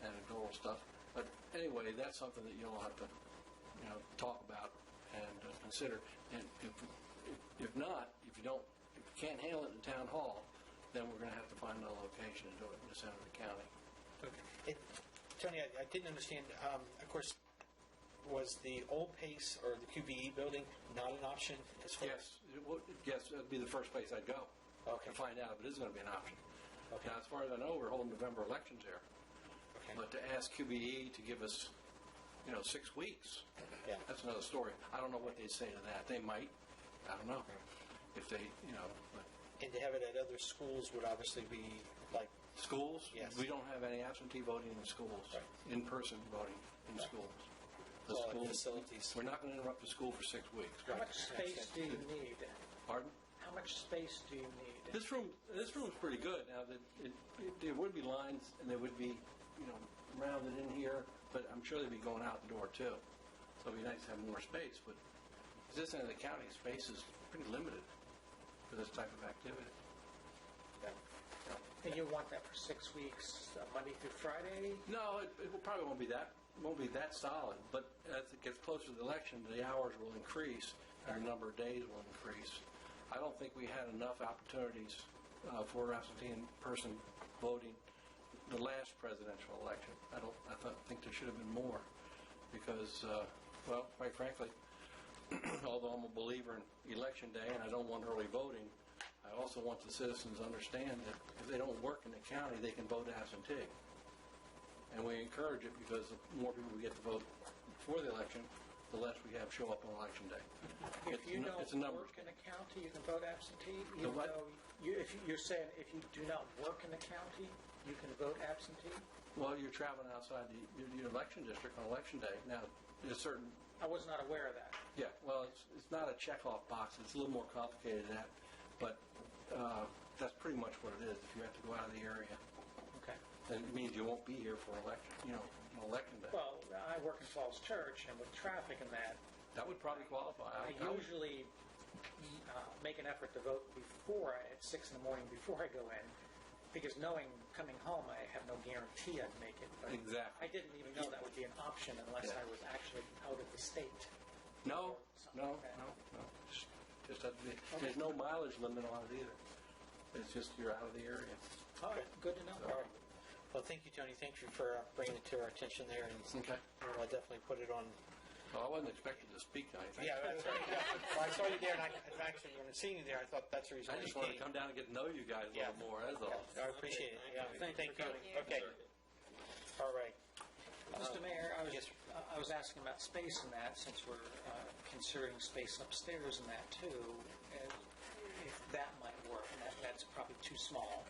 anecdotal stuff. But anyway, that's something that you'll have to, talk about and consider. And if not, if you can't handle it in town hall, then we're going to have to find another location to do it in the center of the county. Okay. Tony, I didn't understand, of course, was the old Pace or the QBE building not an option as far as? Yes, it would be the first place I'd go to find out if it is going to be an option. Okay. Now, as far as I know, we're holding November elections there. Okay. But to ask QBE to give us, 6 weeks, that's another story. I don't know what they'd say to that. They might. I don't know. If they, But. And to have it at other schools would obviously be like... Schools? Yes. We don't have any absentee voting in schools. Right. In-person voting in schools. The school facilities. We're not going to interrupt the school for 6 weeks. How much space do you need? Pardon? How much space do you need? This room's pretty good. Now, there would be lines, and they would be, rounded in here, but I'm sure they'd be going out the door too. So it'd be nice to have more space. But this end of the county, space is pretty limited for this type of activity. And you want that for 6 weeks, Monday through Friday? No, it probably won't be that solid. But as it gets closer to the election, the hours will increase and the number of days will increase. I don't think we had enough opportunities for absentee in-person voting the last presidential election. I think there should have been more because, quite frankly, although I'm a believer in election day and I don't want early voting, I also want the citizens to understand that if they don't work in the county, they can vote absentee. And we encourage it because the more people we get to vote before the election, the less we have show up on election day. If you don't work in the county, you can vote absentee? If you're saying if you do not work in the county, you can vote absentee? Well, you're traveling outside your election district on election day. Now, there's certain... I was not aware of that. Yeah, well, it's not a check-off box. It's a little more complicated than that. But that's pretty much what it is if you have to go out of the area. Okay. Then it means you won't be here for election day. Well, I work in Falls Church, and with traffic and that... That would probably qualify. I usually make an effort to vote at 6 in the morning before I go in, because knowing coming home, I have no guarantee I'd make it. But exactly. I didn't even know that would be an option unless I was actually out of the state. No. Just have to be, there's no mileage limit on it either. It's just you're out of the area. All right, good to know. All right. Well, thank you, Tony. Thank you for bringing it to our attention there. And I'll definitely put it on. Well, I wasn't expecting to speak tonight. Yeah, that's right. Well, I saw you there, and actually, when I seen you there, I thought that's the reason I just wanted to come down and get to know you guys a little more, that's all. I appreciate it. Yeah, thank you. Okay. All right. Mr. Mayor, I was asking about space in that, since we're considering space upstairs in that too, and if that might work, and that's probably too small,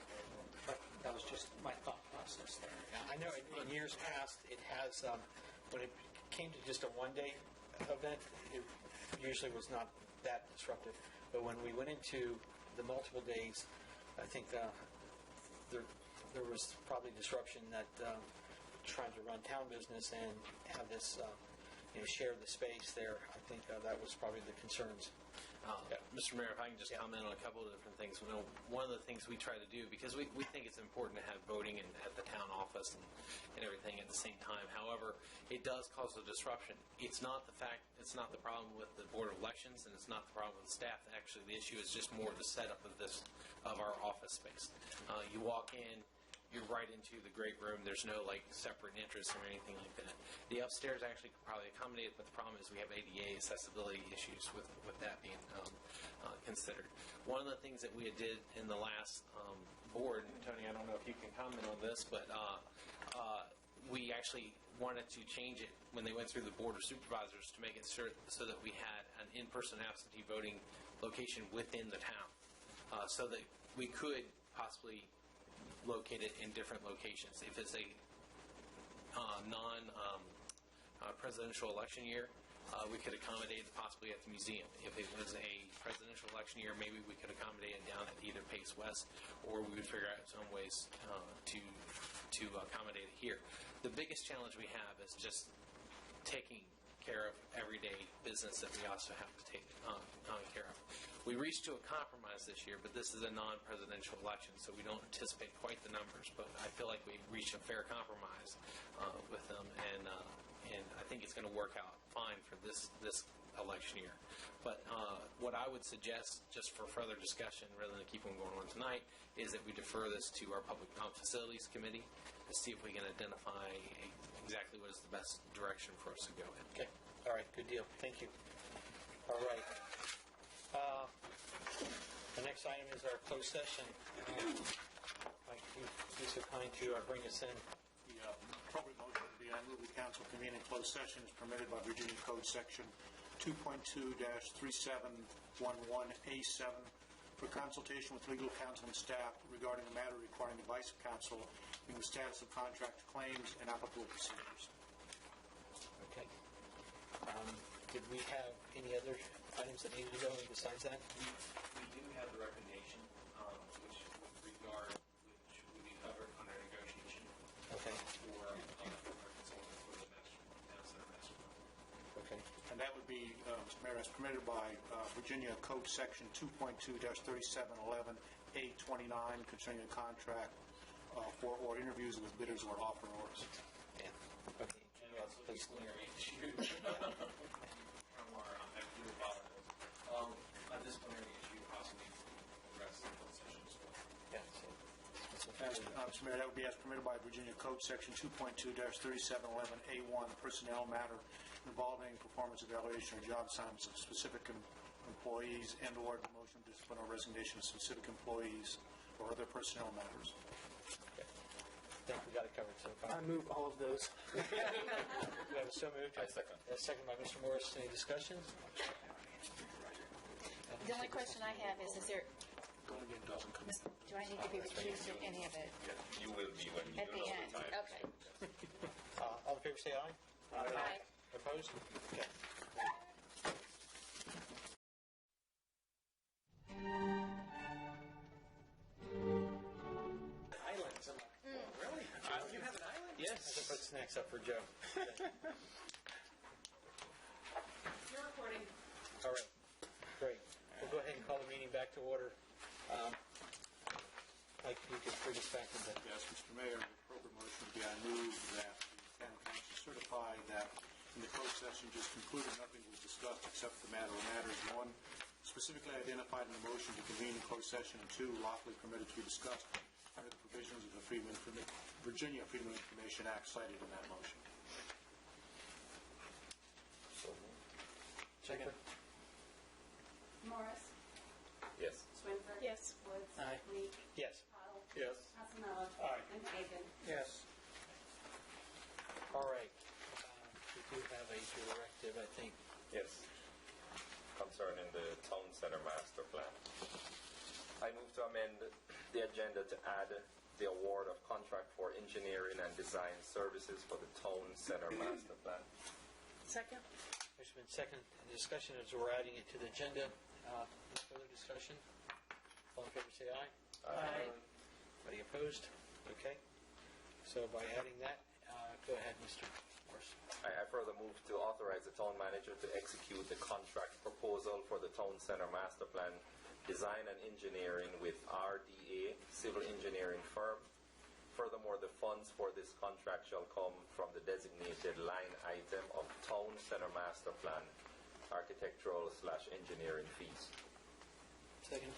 but that was just my thought process there. I know in years past, it has, when it came to just a one-day event, it usually was not that disruptive, but when we went into the multiple days, I think there was probably disruption that trying to run town business and have this, share the space there. I think that was probably the concerns. Mr. Mayor, if I can just comment on a couple of different things. One of the things we try to do, because we think it's important to have voting at the town office and everything at the same time. However, it does cause a disruption. It's not the problem with the Board of Elections, and it's not the problem with the staff. Actually, the issue is just more the setup of our office space. You walk in, you're right into the great room. There's no like separate entrance or anything like that. The upstairs actually could probably accommodate it, but the problem is we have ADA accessibility issues with that being considered. One of the things that we did in the last board, Tony, I don't know if you can comment on this, but we actually wanted to change it when they went through the Board of Supervisors to make it so that we had an in-person absentee voting location within the town, so that we could possibly locate it in different locations. If it's a non-presidential election year, we could accommodate it possibly at the museum. If it was a presidential election year, maybe we could accommodate it down at either Pace West, or we would figure out some ways to accommodate it here. The biggest challenge we have is just taking care of everyday business that we also have to take care of. We reached to a compromise this year, but this is a non-presidential election, so we don't anticipate quite the numbers. But I feel like we reached a fair compromise with them, and I think it's going to work out fine for this election year. But what I would suggest, just for further discussion, rather than keep on going on tonight, is that we defer this to our Public Facilities Committee to see if we can identify exactly what is the best direction for us to go in. Okay. All right. Good deal. Thank you. All right. The next item is our closed session. Mike, you be so kind to bring us in. The appropriate motion would be I move the council convene in closed session as permitted by Virginia Code Section 2.2-3711A7 for consultation with legal counsel and staff regarding a matter requiring advice of counsel in the status of contract claims and applicable procedures. Okay. Did we have any other items that needed to go in besides that? We do have the recommendation, which would be covered under negotiation. Okay. For our consultant for the town center master plan. Okay. And that would be, Mr. Mayor, as permitted by Virginia Code Section 2.2-3711A29 concerning a contract for or interviews with bidders or offerors. Yeah. Okay. And also disciplinary issues. A disciplinary issue possibly addressed in closed session as well. Yeah. Mr. Mayor, that would be as permitted by Virginia Code Section 2.2-3711A1, personnel matter involving performance evaluation or job assignments of specific employees and/or demotion, discipline, or resignation of specific employees or other personnel matters. Okay. I think we got it covered so far. I move all of those. We have a so moved. I second. A second by Mr. Morris. Any discussion? The only question I have is there, do I need to be recused from any of it? You will be when you At do the it end, all the time. okay. All in favor say aye. Aye. Opposed? Okay. Islands. Really? You have an island? Yes. I can put snacks up for Joe. You're recording. All right. Great. We'll go ahead and call the meeting back to order. Mike, you can bring us back into Yes, Mr. Mayor, the appropriate motion would be I move that the town council certify that in the closed session just concluded nothing was discussed except the matter of matters. One, specifically identified in the motion to convene in closed session, and two, lawfully permitted to be discussed under the provisions of the Virginia Freedom of Information Act cited in that motion. Second. Morris? Yes. Swinford? Yes. Woods? Aye. Meek? Yes. Cottle? Yes. Hassanella? Aye. And Hagan? Yes. All right. We do have a directive, I think. Yes. Concerning the Town Center Master Plan. I move to amend the agenda to add the award of contract for engineering and design services for the Town Center Master Plan. Second? There's been second discussion as we're adding it to the agenda. Any further discussion? All in favor say aye. Aye. Anybody opposed? Okay. So by adding that, go ahead, Mr. Morris. I further move to authorize the town manager to execute the contract proposal for the Town Center Master Plan design and engineering with RDA Civil Engineering Firm. Furthermore, the funds for this contract shall come from the designated line item of Town Center Master Plan architectural/engineering fees. Second.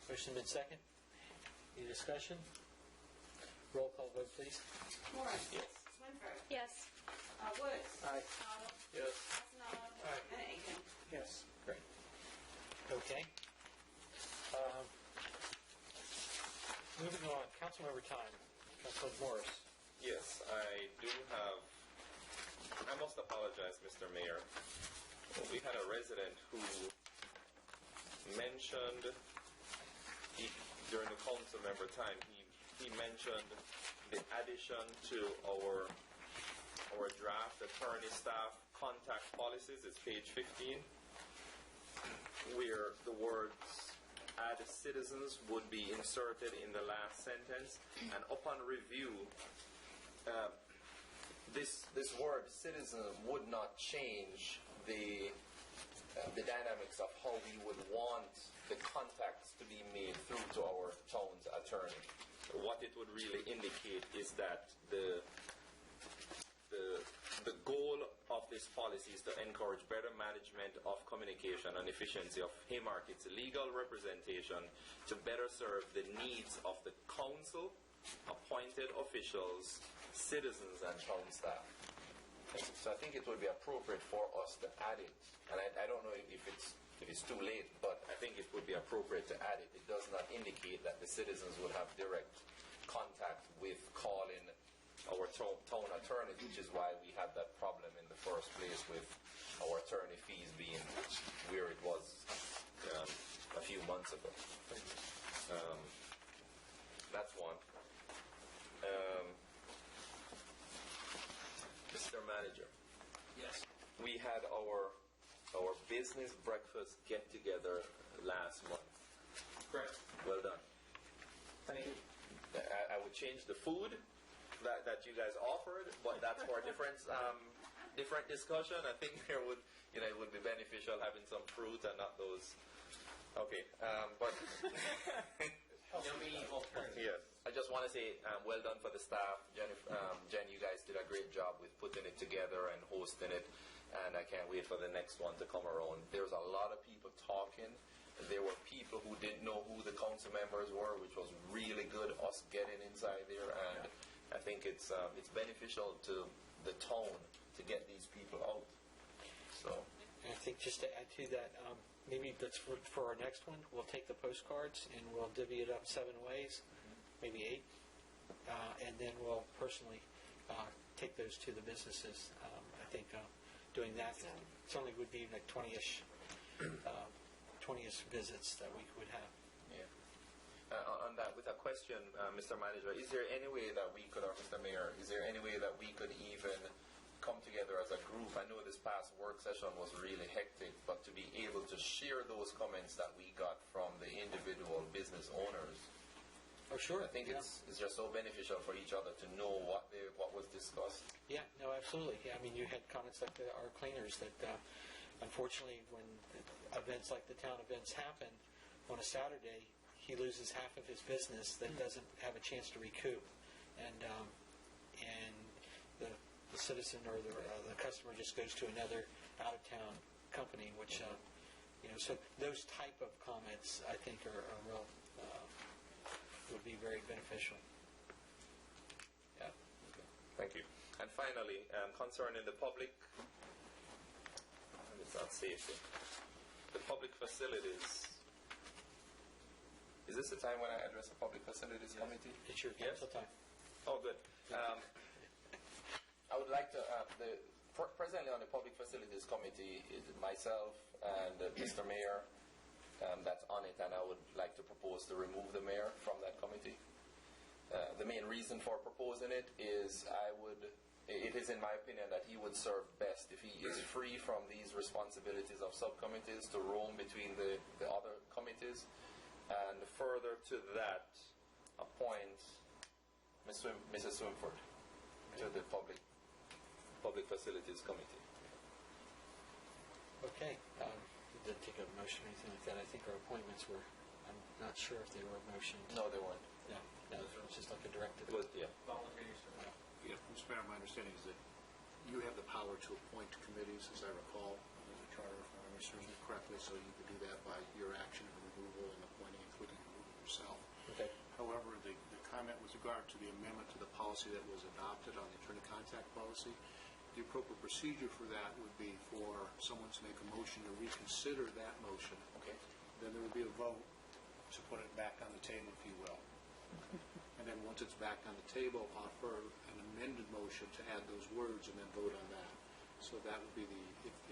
Motion been second. Any discussion? Roll call vote, please. Morris. Yes. Swinford. Yes. Woods. Aye. Cottle. Yes. Casanano. Aye. And Aiken. Yes. Great. Okay. Moving on, Councilmember time. Councilman Morris. Yes, I do have. I must apologize, Mr. Mayor. We had a resident who mentioned during the council member time. He mentioned the addition to our draft attorney staff contact policies. It's page 15, where the words "add citizens" would be inserted in the last sentence, and upon review, this word "citizen" would not change the dynamics of how we would want the contacts to be made through to our town's attorney. What it would really indicate is that the goal of this policy is to encourage better management of communication and efficiency of Haymarket's legal representation to better serve the needs of the council, appointed officials, citizens, and town staff. So I think it would be appropriate for us to add it. And I don't know if it's too late, but I think it would be appropriate to add it. It does not indicate that the citizens would have direct contact with calling our town attorneys, which is why we had that problem in the first place with our attorney fees being where it was a few months ago. That's one. Mr. Manager. Yes. We had our business breakfast get-together last month. Correct. Well done. Thank you. I would change the food that you guys offered, but that's for a different discussion. I think it would be beneficial having some fruit and not those. Okay, but Yummy alternative. yes, I just want to say well done for the staff. Jen, you guys did a great job with putting it together and hosting it, and I can't wait for the next one to come around. There's a lot of people talking. There were people who didn't know who the council members were, which was really good, us getting inside there, and I think it's beneficial to the town to get these people out. So I think just to add to that, maybe that's for our next one. We'll take the postcards and we'll divvy it up 7 ways, maybe 8, and then we'll personally take those to the businesses. I think doing that certainly would be like 20-ish visits that we would have. Yeah. On that, with a question, Mr. Manager, is there any way that we could, or Mr. Mayor, is there any way that we could even come together as a group? I know this past work session was really hectic, but to be able to share those comments that we got from the individual business owners, oh sure, I think it's just so beneficial for each other to know what was discussed. Yeah, no, absolutely. Yeah, I mean, you had comments like our cleaners that unfortunately when events like the town events happen on a Saturday, he loses half of his business that doesn't have a chance to recoup, and the citizen or the customer just goes to another out-of-town company, which so those type of comments I think are real would be very beneficial. Yeah. Okay. Thank you. And finally, concerning the public, it's not safety. The public facilities. Is this the time when I address the Public Facilities Committee? It's your council time. Oh, good. I would like to, presently on the Public Facilities Committee, is myself and Mr. Mayor that's on it, and I would like to propose to remove the mayor from that committee. The main reason for proposing it is it is in my opinion that he would serve best if he is free from these responsibilities of subcommittees to roam between the other committees. And further to that, appoint Mrs. Swinford to the Public Facilities Committee. Okay. We didn't take a motion or anything like that. I think our appointments were, I'm not sure if they were motioned. No, they weren't. No, it was just like a directive. It was, yeah. Yeah, Mr. Mayor, my understanding is that you have the power to appoint committees, as I recall, in the charter, if I understand it correctly, so you could do that by your action of removal and appointing, including removal yourself. Okay. However, the comment with regard to the amendment to the policy that was adopted on the attorney contact policy. The appropriate procedure for that would be for someone to make a motion to reconsider that motion. Okay. Then there would be a vote to put it back on the table, if you will. And then once it's back on the table, offer an amended motion to add those words and then vote on that. So that would be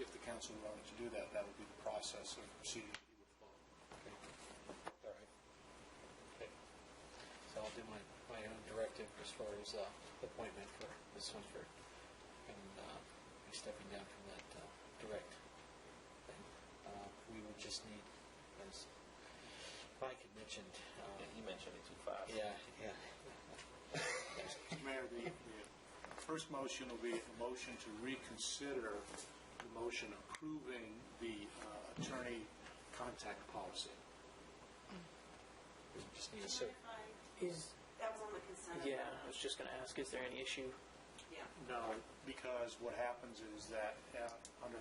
if the council wanted to do that, that would be the process of proceeding that you would follow. Okay. All right. Okay. So I'll do my own directive as far as appointment for Ms. Swinford, and be stepping down from that direct thing. We would just need, as Mike had mentioned. You mentioned it too fast. Yeah. Mr. Mayor, the first motion will be a motion to reconsider the motion approving the attorney contact policy. We just need a That was on the consent. Yeah, I was just going to ask, is there any issue? Yeah. No, because what happens is that under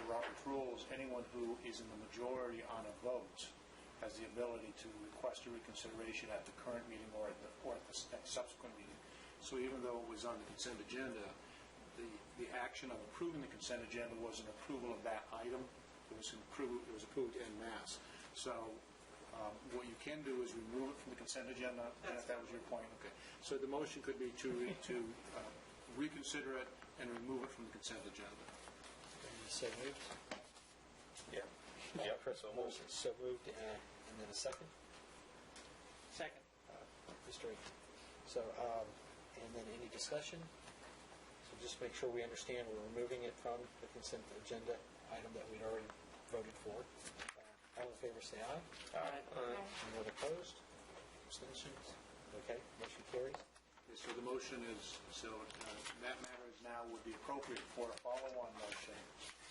Robert's rules, anyone who is in the majority on a vote has the ability to request a reconsideration at the current meeting or at the next subsequent meeting. So even though it was on the consent agenda, the action of approving the consent agenda was an approval of that item. It was approved en masse. So what you can do is remove it from the consent agenda, if that was your point. Okay. So the motion could be to reconsider it and remove it from the consent agenda. So moved? Yeah. Yeah, so moved. So moved, and then a second? Second. Mr. Aiken. So, and then any discussion? So just make sure we understand we're removing it from the consent agenda item that we'd already voted for. All in favor say aye. Aye. Anyone opposed? Abstentions? Okay, motion carries. Okay, so the motion is, that matter is now would be appropriate for a follow-on motion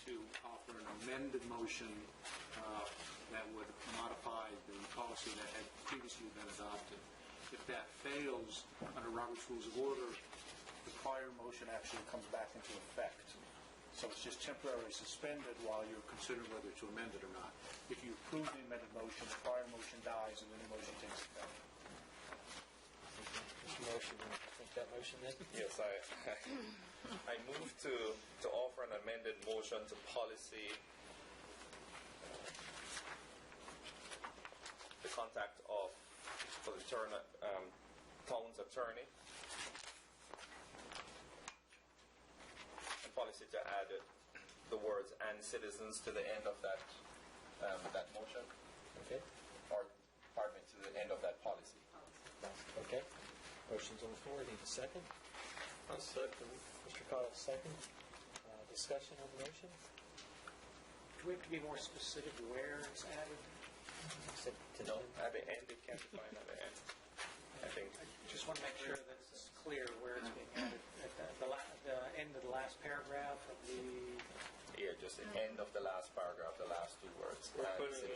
to offer an amended motion that would modify the policy that had previously been adopted. If that fails, under Robert's Rules of Order, the prior motion actually comes back into effect. So it's just temporarily suspended while you're considering whether to amend it or not. If you approve the amended motion, the prior motion dies and the new motion takes effect. Motion, take that motion then? Yes, I move to offer an amended motion to policy the contact of for the town's attorney. Policy to add the words "and citizens" to the end of that motion. Okay. Or, pardon me, to the end of that policy. Okay. Motion's on the floor. Need a second? I'll second. Mr. Cottle, second. Discussion on the motion? Do we have to be more specific where it's added? No, at the end, it can be defined at the end. I think. I just want to make sure that it's clear where it's being added. At the end of the last paragraph of the... Yeah, just the end of the last paragraph, the last two words. We're putting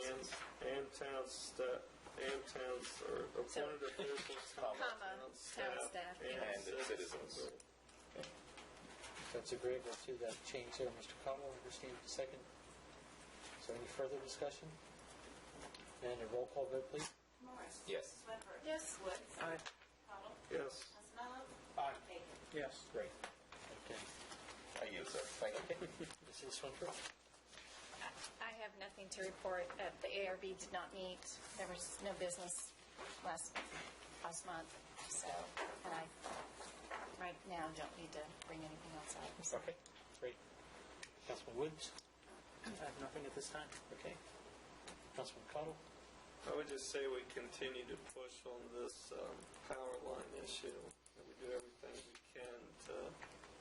and towns, or appointed officials, Comma, town staff, and citizens. That's agreeable to that change there. Mr. Cottle, understand the second. So any further discussion? And a roll call vote, please. Morris. Yes. Swinford. Yes. Woods. Aye. Cottle. Yes. Massanello. Aye. Aiken. Yes. Great. Okay. I yield, sir. Thank you. Mrs. Swinford? I have nothing to report. The ARB did not meet. There was no business last month. So, and I right now don't need to bring anything else up. So. Okay, great. Councilman Woods? I have nothing at this time. Okay. Councilman Cottle? I would just say we continue to push on this power line issue, that we do everything we can to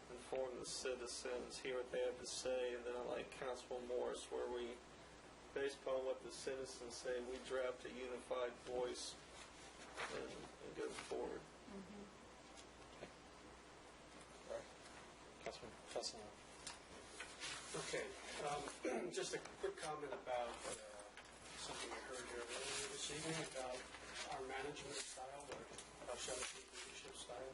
inform the citizens, hear what they have to say, and then I like Councilman Morris, where we, based upon what the citizens say, we draft a unified voice and go forward. Mm-hmm. Okay. All right. Councilman Fassino. Okay. Just a quick comment about something I heard here earlier this evening about our management style, or our Shell-Street leadership style.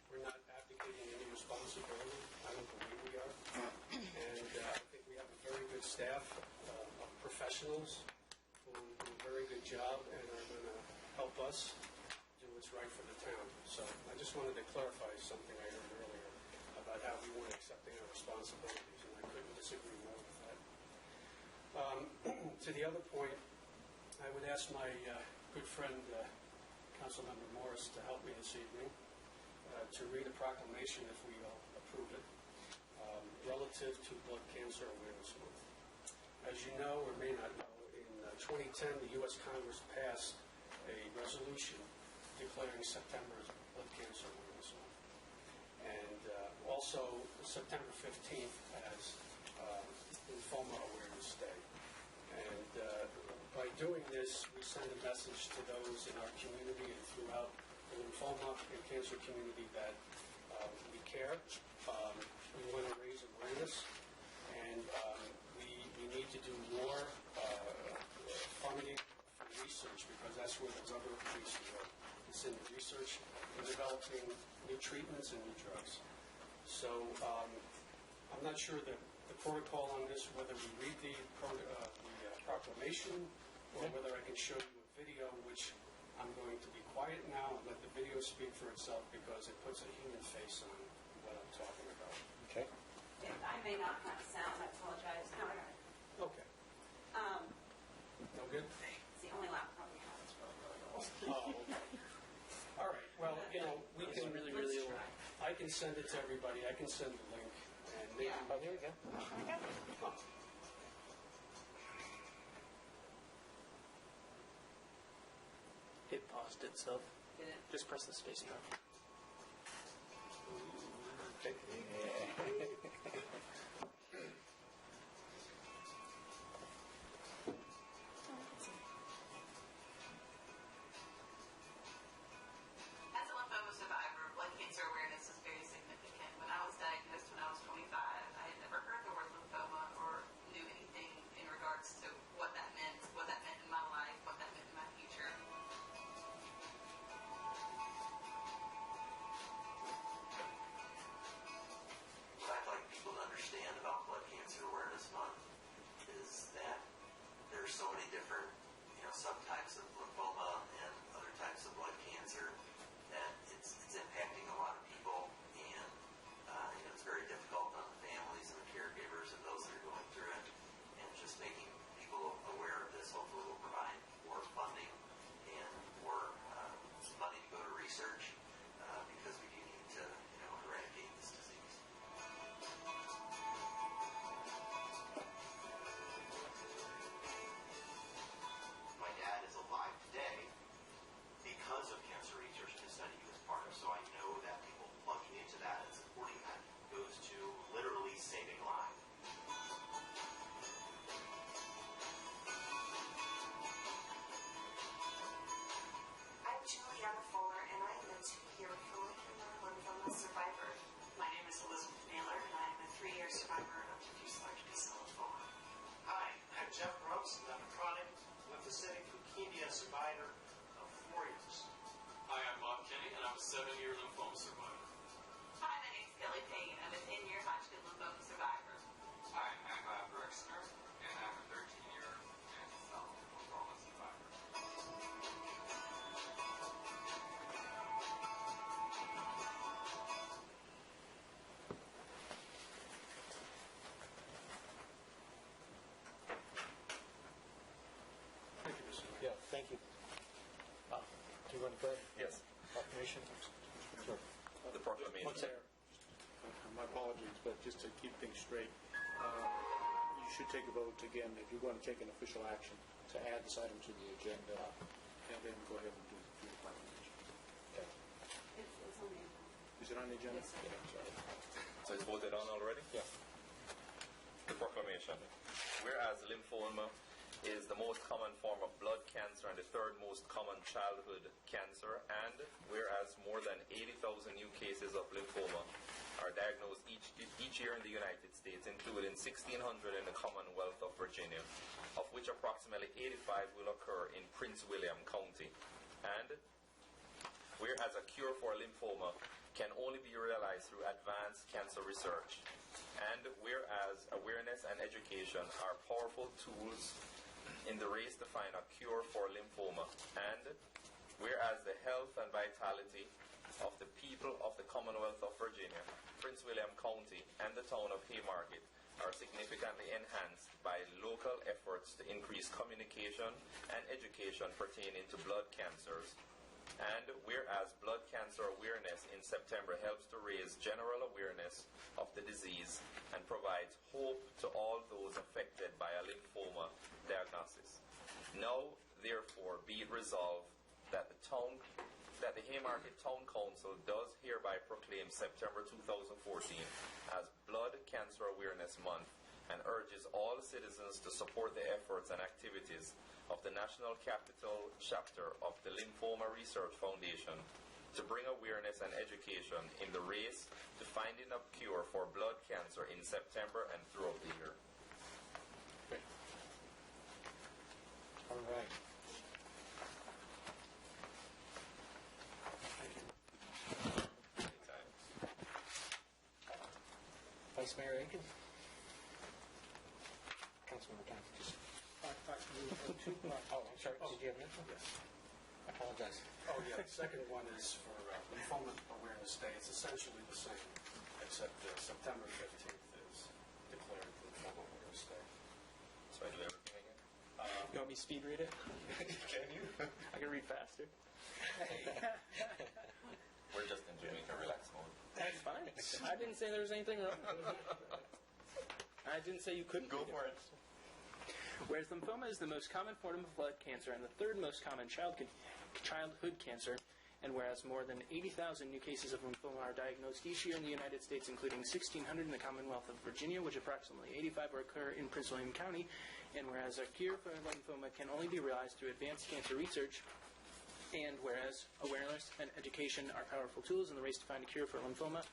We're not advocating any responsibility. I don't believe we are. And I think we have a very good staff of professionals who do a very good job and are going to help us do what's right for the town. So I just wanted to clarify something I heard earlier about how we weren't accepting our responsibilities, and I couldn't disagree more with that. To the other point, I would ask my good friend, Councilmember Morris, to help me this evening to read a proclamation, if we all approve it, relative to Blood Cancer Awareness Month. As you know or may not know, in 2010, the U.S. Congress passed a resolution declaring September as Blood Cancer Awareness Month. And also September 15th as Lymphoma Awareness Day. And by doing this, we send a message to those in our community and throughout the lymphoma and cancer community that we care. We want to raise awareness, and we need to do more funding for research, because that's where those other pieces are. It's in the research and developing new treatments and new drugs. So I'm not sure that the protocol on this, whether we read the proclamation or whether I can show you a video, which I'm going to be quiet now and let the video speak for itself, because it puts a human face on what I'm talking about. Okay. I may not have sound, I apologize. No, I got it. Okay. No good? It's the only laptop we have. It's really, really old. Oh, okay. All right. Well, we can really old. I can send it to everybody. I can send the link. And maybe, Oh, here we go. It paused itself. Did it? Just press the space bar. As a lymphoma survivor, blood cancer awareness is very significant. When I was diagnosed when I was 25, I had never heard the word lymphoma or knew anything in regards to what that meant in my life, what that meant in my future. What I'd like people to understand about Blood Cancer Awareness Month is that there's so many different, subtypes of lymphoma and other types of blood cancer that it's impacting a lot of people, and it's very difficult on the families and the caregivers and those that are going through it. And just making people aware of this hopefully will provide more funding and more money to go to research, because we do need to eradicate this disease. My dad is alive today because of cancer research and the study he was part of, so I know that people plugging into that and supporting that goes to literally saving lives. I'm Juliana Fuller, and I am a 2-year follicular lymphoma survivor. My name is Elizabeth Naylor, and I am a 3-year survivor of diffuse large B-cell lymphoma. Hi, I'm Jeff Brooks, and I'm a chronic lymphocytic leukemia survivor of 4 years. Hi, I'm Bob Kenny, and I'm a 7-year lymphoma survivor. Hi, my name is Kelly Payne. I'm a 10-year Hodgkin lymphoma survivor. Hi, I'm Bob Rexner, and I'm a 13-year mantle cell lymphoma survivor. Thank you, Mr. Mayor. Yeah, thank you. Do you want to go ahead? Yes. Proclamation? Sure. The proclamation. What's there? My apologies, but just to keep things straight, you should take a vote again if you're going to take an official action to add this item to the agenda, and then go ahead and do the proclamation. Okay. It's on the agenda. Is it on the agenda? Yes, sir. Yeah, I'm sorry. So it's voted on already? Yeah. The proclamation. Whereas lymphoma is the most common form of blood cancer and the third most common childhood cancer, and whereas more than 80,000 new cases of lymphoma are diagnosed each year in the United States, including 1,600 in the Commonwealth of Virginia, of which approximately 85 will occur in Prince William County. And whereas a cure for lymphoma can only be realized through advanced cancer research, and whereas awareness and education are powerful tools in the race to find a cure for lymphoma, and whereas the health and vitality of the people of the Commonwealth of Virginia, Prince William County, and the town of Haymarket are significantly enhanced by local efforts to increase communication and education pertaining to blood cancers. And whereas blood cancer awareness in September helps to raise general awareness of the disease and provides hope to all those affected by a lymphoma diagnosis. Now, therefore, be it resolved that the Haymarket Town Council does hereby proclaim September 2014 as Blood Cancer Awareness Month and urges all citizens to support the efforts and activities of the National Capital Chapter of the Lymphoma Research Foundation to bring awareness and education in the race to finding a cure for blood cancer in September and throughout the year. All right. Vice Mayor Aiken? Councilmember Thompson, just... Oh, I'm sorry. Did you have an info? Yes. I apologize. Oh, yeah. The second one is for Lymphoma Awareness Day. It's essentially the same, except September 15th is declared Lymphoma Awareness Day. So I do everything again? You want me to speed read it? Can you? I can read faster. We're just in Jamaica relax mode. That's fine. I didn't say there was anything wrong. I didn't say you couldn't. Go for it. Whereas lymphoma is the most common form of blood cancer and the third most common childhood cancer, and whereas more than 80,000 new cases of lymphoma are diagnosed each year in the United States, including 1,600 in the Commonwealth of Virginia, which approximately 85 occur in Prince William County, and whereas a cure for lymphoma can only be realized through advanced cancer research, and whereas awareness and education are powerful tools in the race to find a cure for lymphoma,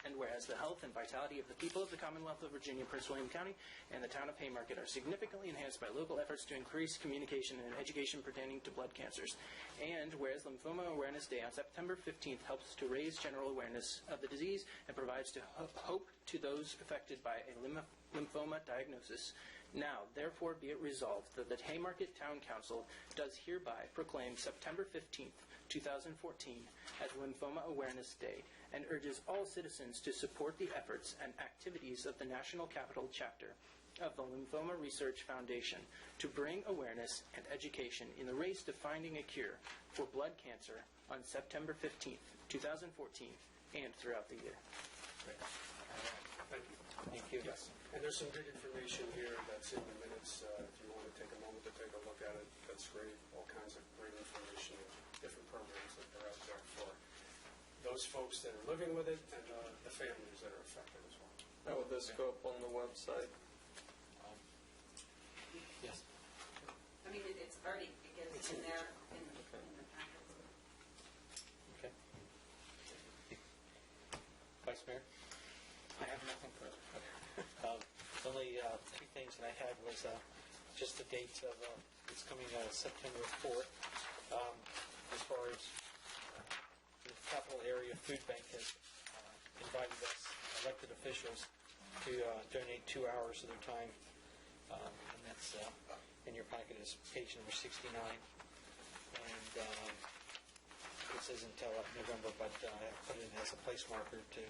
and whereas the health and vitality of the people of the Commonwealth of Virginia, Prince William County, and the town of Haymarket are significantly enhanced by local efforts to increase communication and education pertaining to blood cancers. And whereas Lymphoma Awareness Day on September 15th helps to raise general awareness of the disease and provides hope to those affected by a lymphoma diagnosis. Now, therefore, be it resolved that the Haymarket Town Council does hereby proclaim September 15th, 2014 as Lymphoma Awareness Day and urges all citizens to support the efforts and activities of the National Capital Chapter of the Lymphoma Research Foundation to bring awareness and education in the race to finding a cure for blood cancer on September 15th, 2014 and throughout the year. Thank you. Thank you. Yes. And there's some good information here that's in the minutes. If you want to take a moment to take a look at it, that's great. All kinds of great information and different programs that are out there for those folks that are living with it and the families that are affected as well. How would this go up on the website? Yes. I mean, it's already, it's in there in the packet. Okay. Vice Mayor? I have nothing further. The only two things that I had was just the dates of it's coming September 4th. As far as the Capital Area Food Bank has invited us, elected officials, to donate 2 hours of their time. And that's in your packet is page number 69. And it says until November, but I put it as a place marker to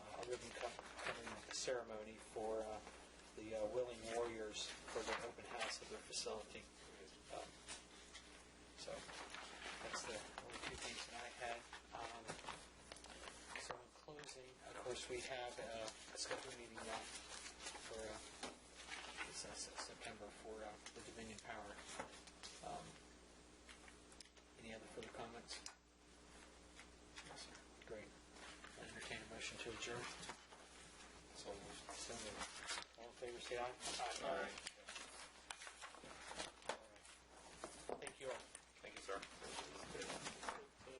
a ribbon cutting ceremony for the Willing Warriors for the open house of their facility. So that's the only two things that I had. So in closing, of course, we have a scheduled meeting for September for the Dominion Power. Any other further comments? Yes, sir. Great. I entertain a motion to adjourn. So moved. All in favor, say aye. Aye.